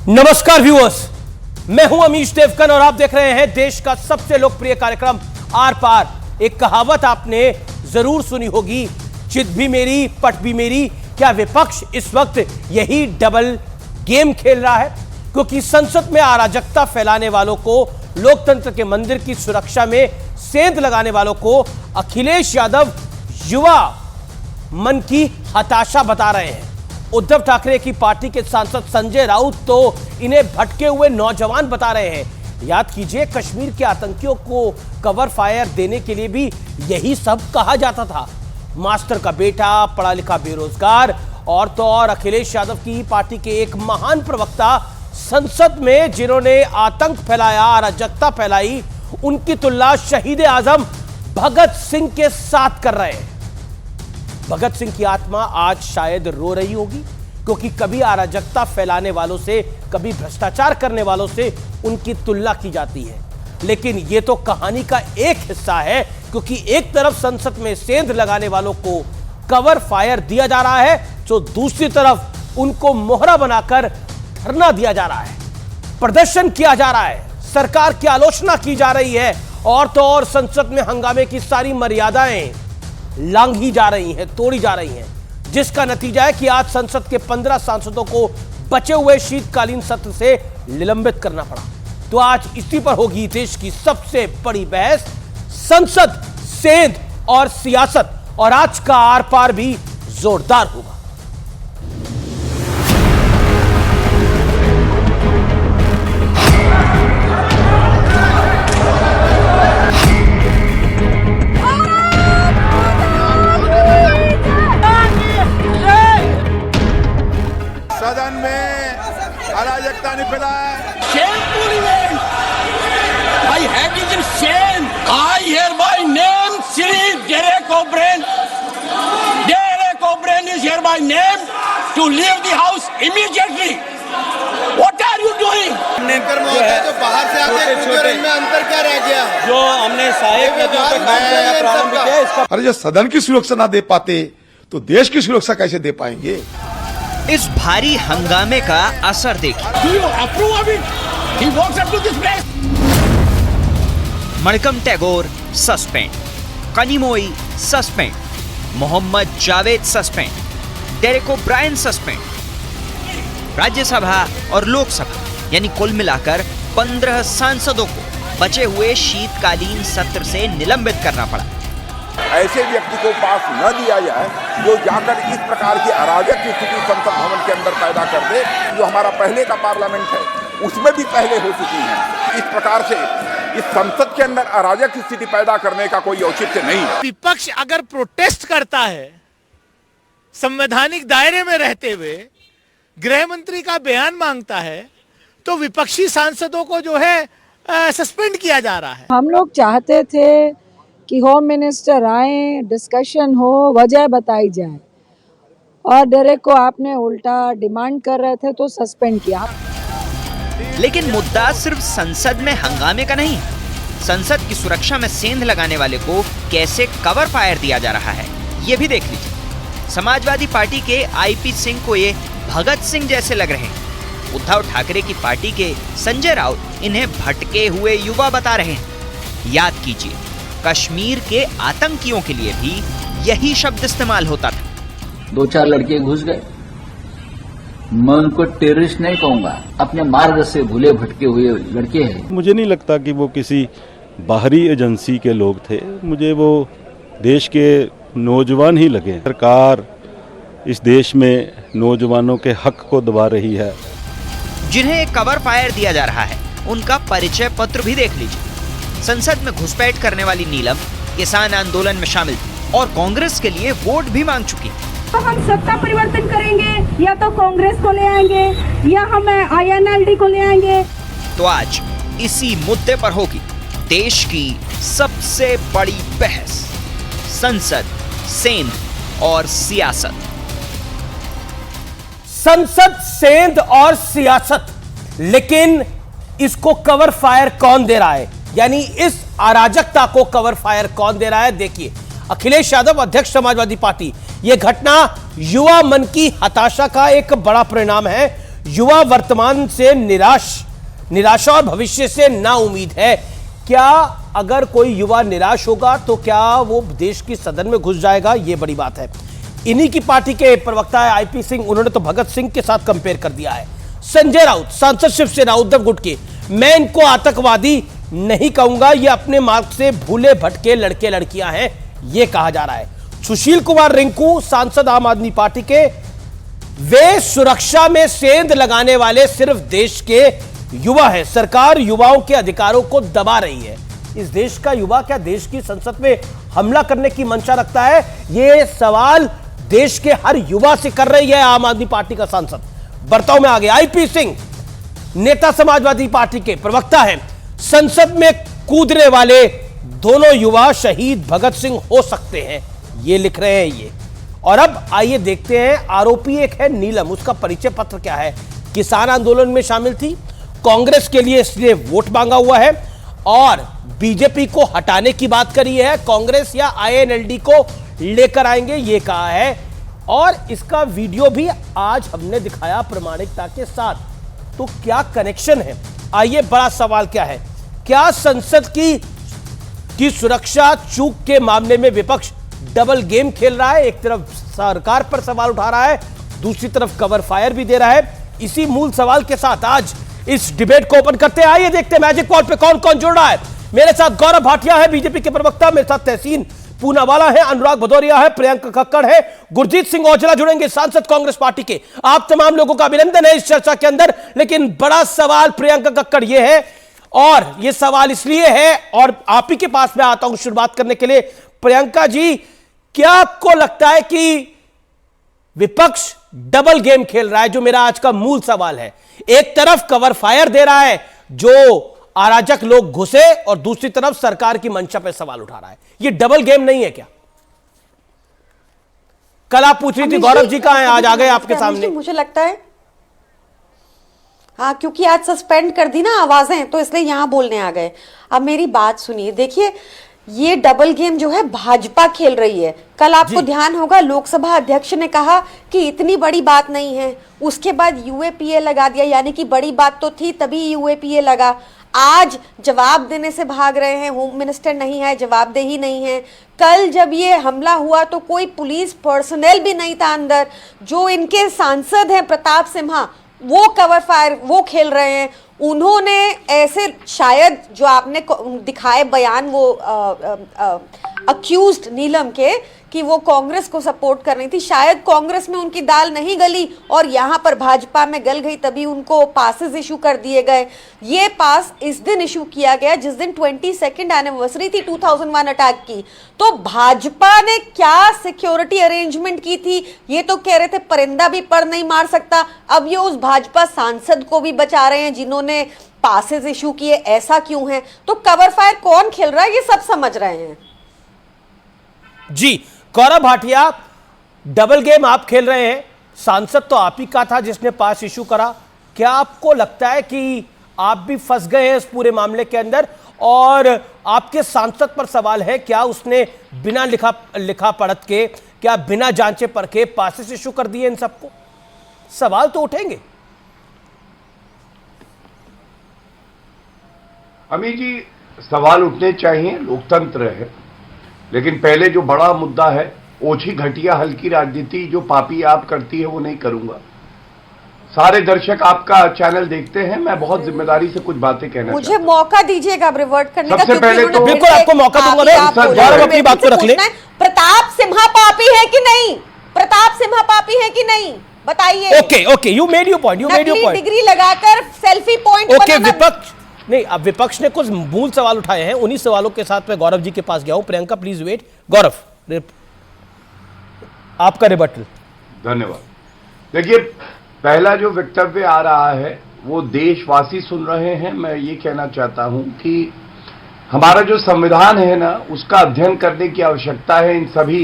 नमस्कार व्यूअर्स, मैं हूं अमीश देवकन और आप देख रहे हैं देश का सबसे लोकप्रिय कार्यक्रम आर पार। एक कहावत आपने जरूर सुनी होगी, चित भी मेरी पट भी मेरी। क्या विपक्ष इस वक्त यही डबल गेम खेल रहा है? क्योंकि संसद में अराजकता फैलाने वालों को, लोकतंत्र के मंदिर की सुरक्षा में सेंध लगाने वालों को अखिलेश यादव युवा मन की हताशा बता रहे हैं। उद्धव ठाकरे की पार्टी के सांसद संजय राउत तो इन्हें भटके हुए नौजवान बता रहे हैं। याद कीजिए, कश्मीर के आतंकियों को कवर फायर देने के लिए भी यही सब कहा जाता था। मास्टर का बेटा, पढ़ा लिखा बेरोजगार और तो और अखिलेश यादव की पार्टी के एक महान प्रवक्ता संसद में जिन्होंने आतंक फैलाया, अराजकता फैलाई, उनकी तुलना शहीद आजम भगत सिंह के साथ कर रहे हैं। भगत सिंह की आत्मा आज शायद रो रही होगी, क्योंकि कभी अराजकता फैलाने वालों से, कभी भ्रष्टाचार करने वालों से उनकी तुलना की जाती है। लेकिन यह तो कहानी का एक हिस्सा है, क्योंकि एक तरफ संसद में सेंध लगाने वालों को कवर फायर दिया जा रहा है, तो दूसरी तरफ उनको मोहरा बनाकर धरना दिया जा रहा है, प्रदर्शन किया जा रहा है, सरकार की आलोचना की जा रही है और तो और संसद में हंगामे की सारी मर्यादाएं लांघी जा रही हैं, तोड़ी जा रही हैं, जिसका नतीजा है कि आज संसद के 15 सांसदों को बचे हुए शीतकालीन सत्र से निलंबित करना पड़ा। तो आज इसी पर होगी देश की सबसे बड़ी बहस, संसद, सेंध और सियासत। और आज का आर पार भी जोरदार होगा। सदन में अराजकता नहीं फैलाए। Shameful event! I have it in shame. I hereby name Shri Derek O'Brien. Derek O'Brien is hereby named to leave the house immediately. What are you doing? जो बाहर से आते हैं, इनमें अंतर क्या रह गया? जो हमने सहायक नदियों पे काम करना प्रारंभ किया इसका। अरे जो सदन की सुरक्षा ना दे पाते तो देश की सुरक्षा कैसे दे पाएंगे? इस भारी हंगामे का असर देखिए। Do you approve of it? He walks up to this place. Manickam Tagore suspend, Kanimozhi suspend, Mohammad Javed suspend, Derek O'Brien suspend. Rajya Sabha और लोकसभा यानी कुल मिलाकर 15 सांसदों को बचे हुए शीतकालीन सत्र से निलंबित करना पड़ा। ऐसे व्यक्ति को पास न दिया जाए जो जाकर इस प्रकार की अराजक की स्थिति संसद भवन के अंदर पैदा कर दे, जो हमारा पहले का पार्लियामेंट है उसमें भी पहले हो चुकी है। इस प्रकार से इस संसद के अंदर अराजक की स्थिति पैदा करने का कोई औचित्य नहीं है। विपक्ष अगर प्रोटेस्ट करता है संवैधानिक दायरे में रहते हुए, गृह मंत्री का बयान मांगता है, तो विपक्षी सांसदों को जो है सस्पेंड किया जा रहा है। हम लोग चाहते थे कि होम मिनिस्टर आए, डिस्कशन हो, वजह बताई जाए, और डेरेक को आपने उल्टा डिमांड कर रहे थे तो सस्पेंड किया। लेकिन मुद्दा सिर्फ संसद में हंगामे का नहीं है। संसद की सुरक्षा में सेंध लगाने वाले को कैसे कवर फायर दिया जा रहा है, ये भी देख लीजिए। समाजवादी पार्टी के आईपी सिंह को ये भगत सिंह जैसे लग रहे हैं। उद्धव ठाकरे की पार्टी के संजय राउत इन्हें भटके हुए युवा बता रहे हैं। याद कीजिए, कश्मीर के आतंकियों के लिए भी यही शब्द इस्तेमाल होता था। 2-4 लड़के घुस गए, मैं उनको टेररिस्ट नहीं कहूंगा, अपने मार्ग से भूले भटके हुए लड़के हैं। मुझे नहीं लगता कि वो किसी बाहरी एजेंसी के लोग थे, मुझे वो देश के नौजवान ही लगे। सरकार इस देश में नौजवानों के हक को दबा रही है। जिन्हें कवर फायर दिया जा रहा है, उनका परिचय पत्र भी देख लीजिए। संसद में घुसपैठ करने वाली नीलम किसान आंदोलन में शामिल थी और कांग्रेस के लिए वोट भी मांग चुकी है। तो हम सत्ता परिवर्तन करेंगे, या तो कांग्रेस को ले आएंगे या हम INLD को ले आएंगे। तो आज इसी मुद्दे पर होगी देश की सबसे बड़ी बहस, संसद, सेंध और सियासत। संसद, सेंध और सियासत, लेकिन इसको कवर फायर कौन दे रहा है? यानी इस अराजकता को कवर फायर कौन दे रहा है? देखिए, अखिलेश यादव अध्यक्ष समाजवादी पार्टी, यह घटना युवा मन की हताशा का एक बड़ा परिणाम है। युवा वर्तमान से निराशा और भविष्य से ना उम्मीद है। क्या अगर कोई युवा निराश होगा तो क्या वो देश की सदन में घुस जाएगा? ये बड़ी बात है। इन्हीं की पार्टी के प्रवक्ता है आईपी सिंह, उन्होंने तो भगत सिंह के साथ कंपेयर कर दिया है। संजय राउत, सांसद शिवसेना उद्धव गुट के, मैं इनको आतंकवादी नहीं कहूंगा, ये अपने मार्ग से भूले भटके लड़के लड़कियां हैं, ये कहा जा रहा है। सुशील कुमार रिंकू, सांसद आम आदमी पार्टी के, वे सुरक्षा में सेंध लगाने वाले सिर्फ देश के युवा हैं। सरकार युवाओं के अधिकारों को दबा रही है। इस देश का युवा क्या देश की संसद में हमला करने की मंशा रखता है? यह सवाल देश के हर युवा से कर रही है आम आदमी पार्टी का सांसद। बर्ताव में आगे आईपी सिंह, नेता समाजवादी पार्टी के प्रवक्ता हैं, संसद में कूदने वाले दोनों युवा शहीद भगत सिंह हो सकते हैं, ये लिख रहे हैं ये। और अब आइए देखते हैं, आरोपी एक है नीलम, उसका परिचय पत्र क्या है? किसान आंदोलन में शामिल थी, कांग्रेस के लिए इसलिए वोट मांगा हुआ है और बीजेपी को हटाने की बात करी है, कांग्रेस या आईएनएलडी को लेकर आएंगे ये कहा है। और इसका वीडियो भी आज हमने दिखाया प्रमाणिकता के साथ। तो क्या कनेक्शन है? आइए, बड़ा सवाल क्या है, क्या संसद की सुरक्षा चूक के मामले में विपक्ष डबल गेम खेल रहा है? एक तरफ सरकार पर सवाल उठा रहा है, दूसरी तरफ कवर फायर भी दे रहा है। इसी मूल सवाल के साथ आज इस डिबेट को ओपन करते हैं। आइए देखते हैं मैजिक वॉल पे कौन कौन जुड़ रहा है। मेरे साथ गौरव भाटिया है, बीजेपी के प्रवक्ता, मेरे साथ तहसीन पूनावाला है, अनुराग भदौरिया है, प्रियंका कक्कड़ है, गुरजीत सिंह औजला जुड़ेंगे, सांसद कांग्रेस पार्टी के। आप तमाम लोगों का अभिनंदन है इस चर्चा के अंदर। लेकिन बड़ा सवाल प्रियंका कक्कड़ ये है, और ये सवाल इसलिए है, और आप ही के पास मैं आता हूं शुरुआत करने के लिए। प्रियंका जी, क्या आपको लगता है कि विपक्ष डबल गेम खेल रहा है? जो मेरा आज का मूल सवाल है, एक तरफ कवर फायर दे रहा है जो अराजक लोग घुसे, और दूसरी तरफ सरकार की मंशा पर सवाल उठा रहा है। ये डबल गेम नहीं है क्या? कल आप पूछ रही थी गौरव जी कहां हैं, आज आ गए आपके सामने। मुझे लगता है हाँ, क्योंकि आज सस्पेंड कर दी ना आवाजें, तो इसलिए यहां बोलने आ गए। अब मेरी बात सुनिए, देखिए ये डबल गेम जो है भाजपा खेल रही है। कल आपको ध्यान होगा लोकसभा अध्यक्ष ने कहा कि इतनी बड़ी बात नहीं है, उसके बाद यूएपीए लगा दिया, यानी कि बड़ी बात तो थी तभी यूएपीए लगा। आज जवाब देने से भाग रहे हैं, होम मिनिस्टर नहीं है, जवाबदेही नहीं है। कल जब ये हमला हुआ तो कोई पुलिस पर्सनल भी नहीं था अंदर। जो इनके सांसद हैं प्रताप सिम्हा, वो कवर फायर वो खेल रहे हैं। उन्होंने ऐसे शायद जो आपने दिखाए बयान वो अक्यूज्ड नीलम के कि वो कांग्रेस को सपोर्ट कर रही थी, शायद कांग्रेस में उनकी दाल नहीं गली और यहाँ पर भाजपा में गल गई, तभी उनको पासेस इशू कर दिए गए। ये पास इस दिन इशू किया गया जिस दिन 22nd एनिवर्सरी थी 2001 अटैक की। तो भाजपा ने क्या सिक्योरिटी अरेंजमेंट की थी? ये तो कह रहे थे परिंदा भी पर नहीं मार सकता। अब ये उस भाजपा सांसद को भी बचा रहे हैं जिन्होंने पासेस इशू किए। ऐसा क्यों है? तो कवर फायर कौन खेल रहा है ये सब समझ रहे हैं जी। गौरव भाटिया, डबल गेम आप खेल रहे हैं, सांसद तो आप ही का था जिसने पास इशू करा। क्या आपको लगता है कि आप भी फंस गए हैं इस पूरे मामले के अंदर? और आपके सांसद पर सवाल है, क्या उसने बिना लिखा पढ़त के, क्या बिना जांचे परखे पासेस इशू कर दिए इन सबको? सवाल तो उठेंगे। अमी जी, सवाल उठने चाहिए, लोकतंत्र है। लेकिन पहले जो बड़ा मुद्दा है, ओछी घटिया हल्की राजनीति जो पापी आप करती है वो नहीं करूंगा। सारे दर्शक आपका चैनल देखते हैं, मैं बहुत जिम्मेदारी से कुछ बातें कहना मुझे मौका दीजिएगा रिवर्ट करने का। सबसे पहले तो बिल्कुल आपको मौका दूंगा, गौरव अपनी बात को रख ले। प्रताप सिम्हा पापी है कि नहीं? प्रताप सिम्हा पापी है कि नहीं? बताइए। Okay, you made your point, degree लगाकर सेल्फी पॉइंट। ओके, विपक्ष नहीं, अब विपक्ष ने कुछ मूल सवाल उठाए हैं, उन्हीं सवालों के साथ मैं गौरव जी के पास गया हूं। Priyanka please wait. गौरव, आपका रिबटल। धन्यवाद। देखिए, पहला जो वक्तव्य आ रहा है वो देशवासी सुन रहे हैं। मैं ये कहना चाहता हूं कि हमारा जो संविधान है ना, उसका अध्ययन करने की आवश्यकता है इन सभी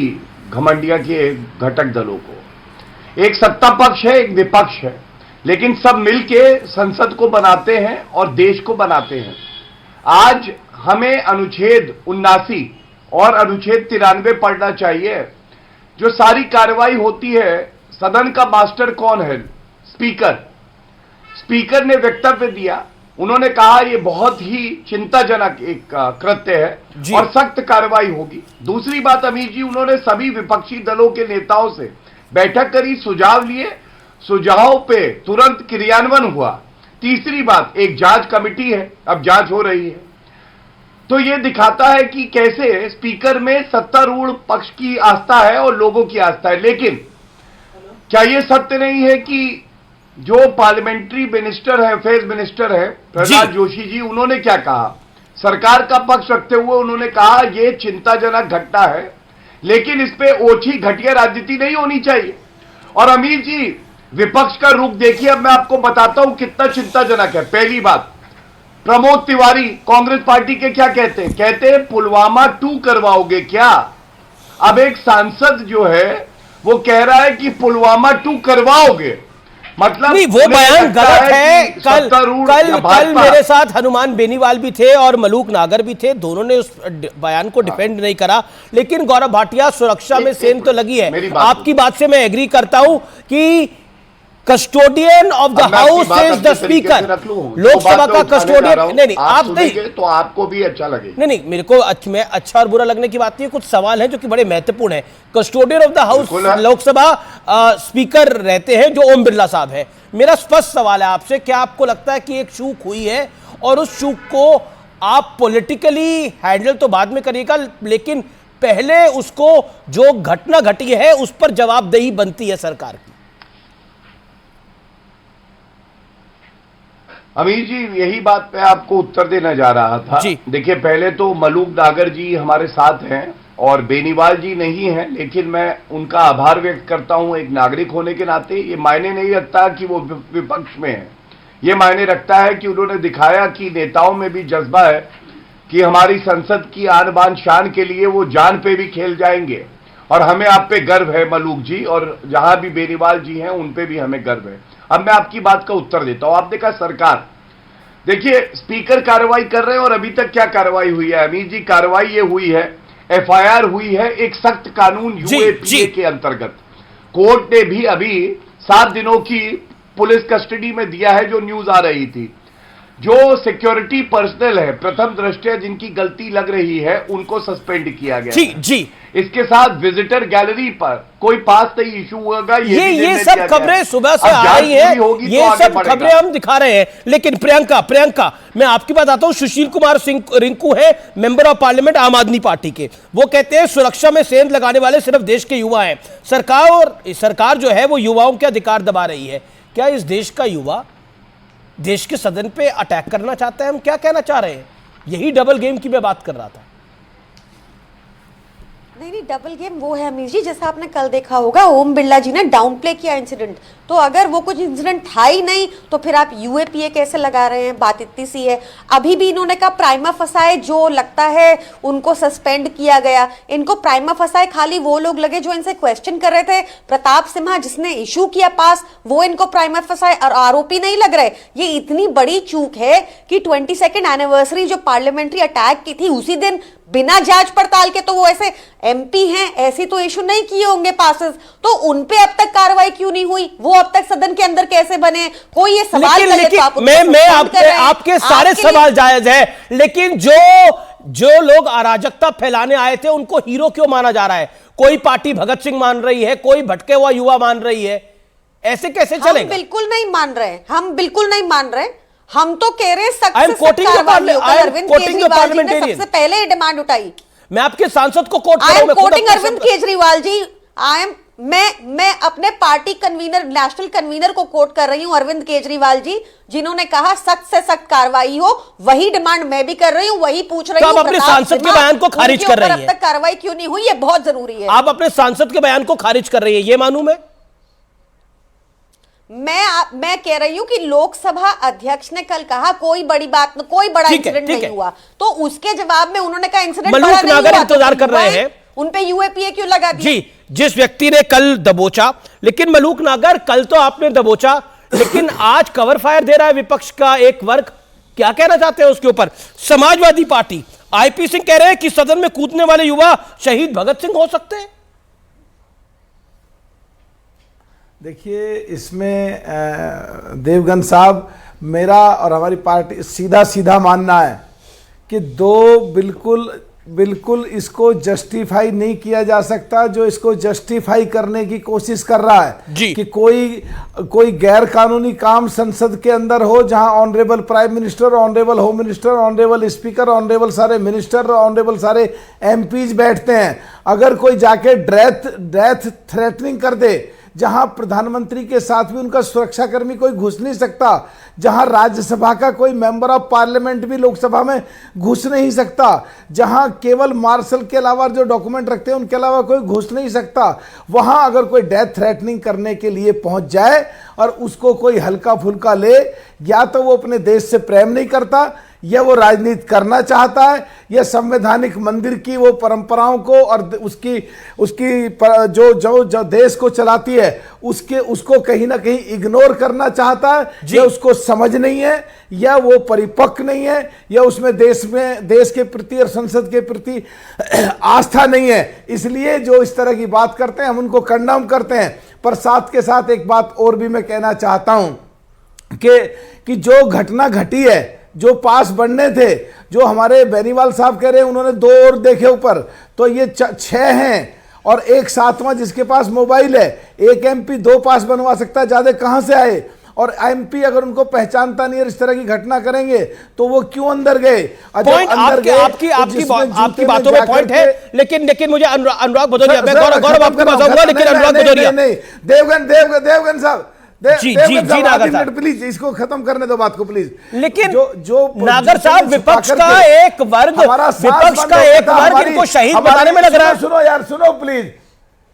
घमंडिया के घटक दलों को। एक सत्ता पक्ष है, एक विपक्ष है, लेकिन सब मिलके संसद को बनाते हैं और देश को बनाते हैं। आज हमें अनुच्छेद 79 और अनुच्छेद 93 पढ़ना चाहिए। जो सारी कार्रवाई होती है, सदन का मास्टर कौन है? स्पीकर। स्पीकर ने वक्तव्य दिया, उन्होंने कहा ये बहुत ही चिंताजनक एक कृत्य है और सख्त कार्रवाई होगी। दूसरी बात अमीर जी, उन्होंने सभी विपक्षी दलों के नेताओं से बैठक करी, सुझाव लिए, सुझाव पे तुरंत क्रियान्वयन हुआ। तीसरी बात, एक जांच कमेटी है, अब जांच हो रही है। तो ये दिखाता है कि कैसे स्पीकर में सत्तारूढ़ पक्ष की आस्था है और लोगों की आस्था है। लेकिन क्या ये सत्य नहीं है कि जो पार्लियामेंट्री मिनिस्टर है, अफेयर्स मिनिस्टर है प्रहलाद जोशी जी, उन्होंने क्या कहा? सरकार का पक्ष रखते हुए उन्होंने कहा ये चिंताजनक घटना है, लेकिन इस पे ओछी घटिया राजनीति नहीं होनी चाहिए। और अमीर जी, विपक्ष का रुख देखिए, अब मैं आपको बताता हूं कितना चिंताजनक है। पहली बात, प्रमोद तिवारी कांग्रेस पार्टी के क्या कहते हैं? कहते हैं पुलवामा 2 करवाओगे क्या? अब एक सांसद जो है वो कह रहा है कि पुलवामा 2 करवाओगे, मतलब नहीं, वो बयान गलत है। कल मेरे साथ हनुमान बेनीवाल भी थे और मलूक नागर भी थे, दोनों ने उस बयान को डिफेंड नहीं करा। लेकिन गौरव भाटिया, सुरक्षा में सेंध तो लगी है। आपकी बात से मैं एग्री करता हूं कि custodian of the house is the speaker, Lok Sabha का कस्टोडियन। नहीं, आप नहीं, तो आपको भी अच्छा लगे। नहीं, मेरे को मैं अच्छा और बुरा लगने की बात नहीं है, कुछ सवाल हैं जो कि बड़े महत्वपूर्ण हैं। Custodian of the house Lok Sabha speaker रहते हैं जो ओम बिरला साहब हैं। मेरा स्पष्ट सवाल है आपसे, क्या आपको लगता है कि एक चूक हुई है और उस चूक को आप पॉलिटिकली हैंडल तो बाद में करिएगा, लेकिन पहले उसको जो घटना घटी है उस पर जवाबदेही बनती है सरकार की? अमीर जी, यही बात पे आपको उत्तर देना जा रहा था। देखिए, पहले तो मलूक नागर जी हमारे साथ हैं और बेनीवाल जी नहीं हैं, लेकिन मैं उनका आभार व्यक्त करता हूं एक नागरिक होने के नाते। ये मायने नहीं रखता कि वो विपक्ष में है, ये मायने रखता है कि उन्होंने दिखाया कि नेताओं में भी जज्बा है कि हमारी संसद की आन बान शान के लिए वो जान पे भी खेल जाएंगे। और हमें आप पे गर्व है मलूक जी, और जहां भी बेनीवाल जी हैं उन पे भी हमें गर्व है। अब मैं आपकी बात का उत्तर देता हूं। आपने कहा सरकार, देखिए स्पीकर कार्रवाई कर रहे हैं और अभी तक क्या कार्रवाई हुई है अमीर जी? कार्रवाई ये हुई है, एफआईआर हुई है एक सख्त कानून यूएपीए के अंतर्गत। कोर्ट ने भी अभी 7 दिनों की पुलिस कस्टडी में दिया है, जो न्यूज आ रही थी। जो सिक्योरिटी पर्सनल है प्रथम दृष्टया जिनकी गलती लग रही है, उनको सस्पेंड किया गया। जी। इसके साथ विजिटर गैलरी पर कोई पास नहीं इशू होगा। ये सब खबरें सुबह से आ रही हैं, ये सब खबरें हम दिखा रहे हैं। लेकिन प्रियंका, मैं आपकी बात आता हूं। सुशील कुमार सिंह रिंकू है, मेंबर ऑफ पार्लियामेंट आम आदमी पार्टी के, वो कहते हैं सुरक्षा में सेंध लगाने वाले सिर्फ देश के युवा हैं। सरकार जो है वो युवाओं के अधिकार दबा रही है। क्या इस देश का युवा देश के सदन पे अटैक करना चाहता है? हम क्या कहना चाह रहे हैं? यही डबल गेम की मैं बात कर रहा था। नहीं, डबल गेम वो है अमीर जी, जैसा आपने कल देखा होगा ओम बिरला जी ने डाउन प्ले किया इंसिडेंट। तो अगर वो कुछ इंसिडेंट था ही नहीं तो फिर आप यूएपीए कैसे लगा रहे हैं? बात इतनी सी है। अभी भी इन्होंने कहा प्राइमा फसाए जो लगता है उनको सस्पेंड किया गया। इनको प्राइमा फसाए खाली वो लोग लगे जो इनसे क्वेश्चन कर रहे थे। प्रताप सिम्हा जिसने इशू किया पास, वो इनको प्राइमा फसाए और आरोपी नहीं लग रहे। ये इतनी बड़ी चूक है कि 22nd एनिवर्सरी जो पार्लियामेंट्री अटैक की थी उसी दिन बिना जांच पड़ताल के, तो वो ऐसे एमपी हैं, ऐसी तो इशू नहीं किए होंगे पासेस, तो उन पे अब तक कार्रवाई क्यों नहीं हुई? वो अब तक सदन के अंदर कैसे बने? कोई ये सवाल करे तो आप मैं आपके सारे सवाल जायज है, लेकिन जो लोग अराजकता फैलाने आए थे उनको हीरो क्यों माना जा रहा है? कोई पार्टी भगत सिंह मान रही है, कोई भटके हुआ युवा मान रही है, ऐसे कैसे चलेगा? हम बिल्कुल नहीं मान रहे, हम बिल्कुल नहीं मान रहे। हम तो कह रहे हैं अरविंद केजरीवाल जी ने सबसे पहले डिमांड उठाई। मैं आपके सांसद को quote I am quoting Arvind Kejriwal ji. मैं अपने पार्टी कन्वीनर, नेशनल कन्वीनर को कोट कर रही हूं, अरविंद केजरीवाल जी, जिन्होंने कहा सख्त से सख्त कार्रवाई हो। वही डिमांड मैं भी कर रही हूं, वही पूछ रही हूं। आप अपने सांसद के बयान को खारिज कर रही हैं। अब तक कार्रवाई क्यों नहीं हुई? ये बहुत जरूरी है। आप अपने सांसद के बयान को खारिज कर रही है, ये मानूं मैं कह रही हूं कि लोकसभा अध्यक्ष ने कल कहा कोई बड़ी बात, कोई बड़ा इंसिडेंट नहीं हुआ, तो उसके जवाब में उन्होंने कहा इंसिडेंट बड़ा नहीं हुआ, इंतजार कर रहे हैं। उन पे यूएपीए क्यों लगा दिया? जी, जिस व्यक्ति ने कल दबोचा, लेकिन मलूक नागर कल तो आपने दबोचा, लेकिन आज कवर फायर दे रहा है विपक्ष का एक वर्ग। क्या कहना चाहते हैं उसके ऊपर? समाजवादी पार्टी आईपी सिंह कह रहे हैं कि सदन में कूदने वाले युवा शहीद भगत सिंह हो सकते हैं। देखिए, इसमें देवगन साहब, मेरा और हमारी पार्टी सीधा मानना है कि दो बिल्कुल इसको जस्टिफाई नहीं किया जा सकता जो इसको जस्टिफाई करने की कोशिश कर रहा है जी। कि कोई गैर कानूनी काम संसद के अंदर हो, जहां honourable prime minister, honourable home minister, honourable speaker, honourable सारे मिनिस्टर, ऑनरेबल सारे एमपीज बैठते हैं। अगर कोई जाके डेथ थ्रेटनिंग कर दे, जहां प्रधानमंत्री के साथ भी उनका सुरक्षाकर्मी कोई घुस नहीं सकता, जहां राज्यसभा का कोई मेंबर ऑफ पार्लियामेंट भी लोकसभा में घुस नहीं सकता, जहां केवल मार्शल के अलावा जो डॉक्यूमेंट रखते हैं उनके अलावा कोई घुस नहीं सकता, वहां अगर कोई डेथ थ्रेटनिंग करने के लिए पहुंच जाए और उसको कोई हल्का फुल्का ले, या तो वो अपने देश से प्रेम नहीं करता, या वो राजनीति करना चाहता है, या संवैधानिक मंदिर की वो परंपराओं को और उसकी जो देश को चलाती है उसको कहीं ना कहीं इग्नोर करना चाहता है, या उसको समझ नहीं है, या वो परिपक्व नहीं है, या उसमें देश के प्रति और संसद के प्रति आस्था नहीं है। इसलिए जो इस तरह की बात करते हैं हम उनको कंडम करते हैं। पर साथ के साथ एक बात और भी मैं कहना चाहता हूं कि जो घटना घटी है, जो पास बढ़ने थे, जो हमारे बेनीवाल साहब कह रहे हैं उन्होंने 2 और देखे ऊपर, तो ये 6 हैं और एक 7वां जिसके पास मोबाइल है। एक एमपी 2 पास बनवा सकता है, ज्यादा कहां से आए? और एमपी अगर उनको पहचानता नहीं है, इस तरह की घटना करेंगे तो वो क्यों अंदर गए? पॉइंट आपकी बातों में पॉइंट है, लेकिन मुझे अनुराग भदौरिया, मैं गौरव आपके पास आऊंगा, लेकिन अनुराग भदौरिया नहीं, देवगन साहब, जी, नागर साहब प्लीज इसको खत्म करने दो बात को प्लीज। लेकिन जो नागर साहब, विपक्ष का एक वर्ग इनको शहीद बताने में लग रहा है। सुनो यार, सुनो प्लीज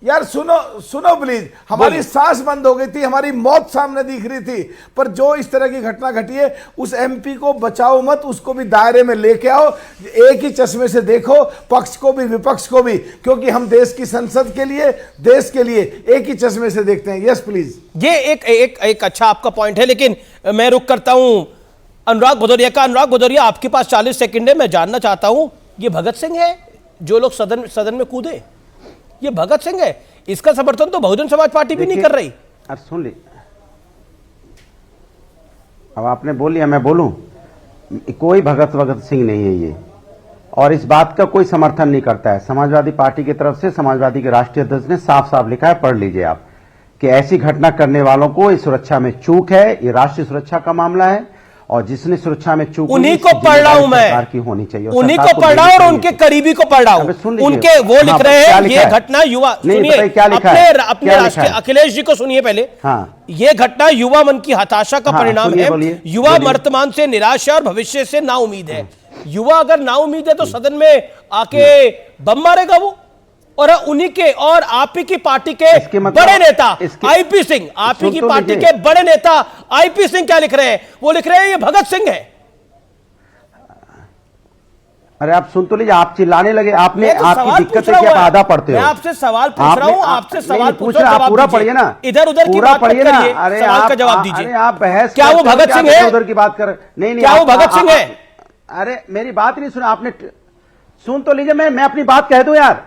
यार, सुनो प्लीज। हमारी सांस बंद हो गई थी, हमारी मौत सामने दिख रही थी, पर जो इस तरह की घटना घटी है उस एमपी को बचाओ मत, उसको भी दायरे में लेके आओ, एक ही चश्मे से देखो, पक्ष को भी विपक्ष को भी, क्योंकि हम देश की संसद के लिए, देश के लिए एक ही चश्मे से देखते हैं। Yes please. ये एक अच्छा आपका पॉइंट है, लेकिन मैं रुक करता हूं अनुराग भदौरिया का। अनुराग भदौरिया, आपके पास 40 सेकंड है। मैं जानना चाहता हूं, ये भगत सिंह है जो लोग सदन में कूदे? ये भगत सिंह है? इसका समर्थन तो बहुजन समाज पार्टी भी नहीं कर रही। अब सुन ली, अब आपने बोल लिया, मैं बोलूं? कोई भगत सिंह नहीं है ये, और इस बात का कोई समर्थन नहीं करता है। समाजवादी पार्टी की तरफ से समाजवादी के राष्ट्रीय अध्यक्ष ने साफ साफ लिखा है, पढ़ लीजिए आप, कि ऐसी घटना करने वालों को इस सुरक्षा में चूक है, ये राष्ट्रीय सुरक्षा का मामला है, और जिसने सुरक्षा में चूक, उन्हीं को पढ़ रहा हूं मैं, की होनी चाहिए, उन्हीं को पढ़ रहा हूं और उनके करीबी को पढ़ रहा हूं। उनके वो लिख रहे हैं, ये घटना युवा, सुनिए अपने राष्ट्रीय अखिलेश जी को सुनिए पहले। ये घटना युवा मन की हताशा का परिणाम है। युवा वर्तमान से निराश है और भविष्य से नाउम्मीद है। युवा अगर नाउम्मीद है तो सदन में आके बम मारेगा वो। और उन्हीं के और आप ही की पार्टी के बड़े नेता आईपी सिंह, आप ही की पार्टी के बड़े नेता आईपी सिंह क्या लिख रहे हैं? वो लिख रहे हैं ये भगत सिंह है। अरे आप सुन तो लीजिए, आप चिल्लाने लगे। आपने आपकी दिक्कत है कि आप आधा पढ़ते हो। मैं आपसे सवाल पूछ रहा हूं, आपसे सवाल पूछ रहा हूं, पूरा पढ़िए ना, इधर उधर की बात पढ़िए ना। अरे सवाल का जवाब दीजिए। अरे आप बहस, क्या वो भगत सिंह है? उधर की बात कर, नहीं, क्या वो भगत सिंह है? अरे मेरी बात नहीं सुना आपने, सुन तो लीजिए, मैं अपनी बात कह दूं यार,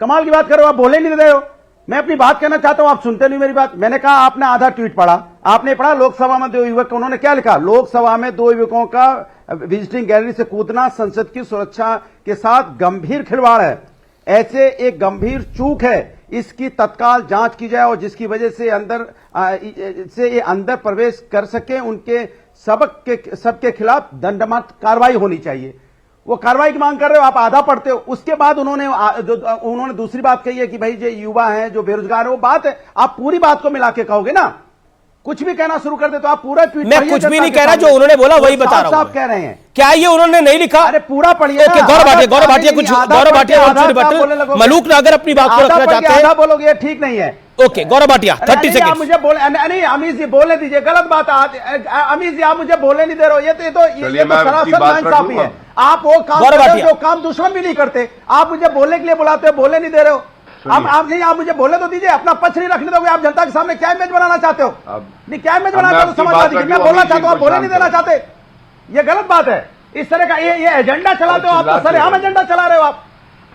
कमाल की बात करो, आप बोले नहीं दे रहे हो। मैं अपनी बात कहना चाहता हूं, आप सुनते नहीं मेरी बात। मैंने कहा आपने आधा ट्वीट पढ़ा, आपने पढ़ा लोकसभा में 2 युवक, उन्होंने क्या लिखा? लोकसभा में 2 युवकों का विजिटिंग गैलरी से कूदना संसद की सुरक्षा के साथ गंभीर खिलवाड़ है, ऐसे एक गंभीर चूक है, इसकी तत्काल जांच की जाए, और जिसकी वजह से ये अंदर प्रवेश कर सके, उनके सबके खिलाफ दंडात्मक कार्रवाई होनी चाहिए। वो कार्रवाई की मांग कर रहे हो, आप आधा पढ़ते हो। उसके बाद उन्होंने दूसरी बात कही है कि भाई जो युवा हैं, जो बेरोजगार है, वो बात है, आप पूरी बात को मिला के कहोगे ना। कुछ भी कहना शुरू कर दे तो आप पूरा ट्वीट, मैं कुछ भी नहीं कह रहा, जो उन्होंने बोला वही बता रहा हूं। आप कह रहे हैं क्या ये उन्होंने नहीं लिखा? अरे पूरा पढ़िए। गौरव भाटिया कुछ, गौरव भाटिया मलूक नागर अपनी बात को रखना चाहते हैं। आधा बोलोगे, ठीक नहीं है। Okay, Gaurav Bhatia 30 second. मुझे बोले नहीं, अमीश जी बोलने दीजिए, गलत बात। अमीश जी आप मुझे बोलने नहीं दे रहे हो, ये तो सरासर नाइंसाफी है। आप वो काम जो काम दुश्मन भी नहीं करते, आप मुझे बोलने के लिए बुलाते हो, बोलने नहीं दे रहे हो। आप मुझे बोलने तो दीजिए, अपना पक्ष नहीं रखने दोगे। आप जनता के सामने क्या इमेज बनाना चाहते हो? नहीं, क्या इमेज बनाना चाहते हो समाजवादी की? मैं बोलना चाहता हूं, आप बोलने नहीं देना चाहते, ये गलत बात है। इस तरह का ये एजेंडा चलाते हो आप, तो सरेआम एजेंडा चला रहे हो आप।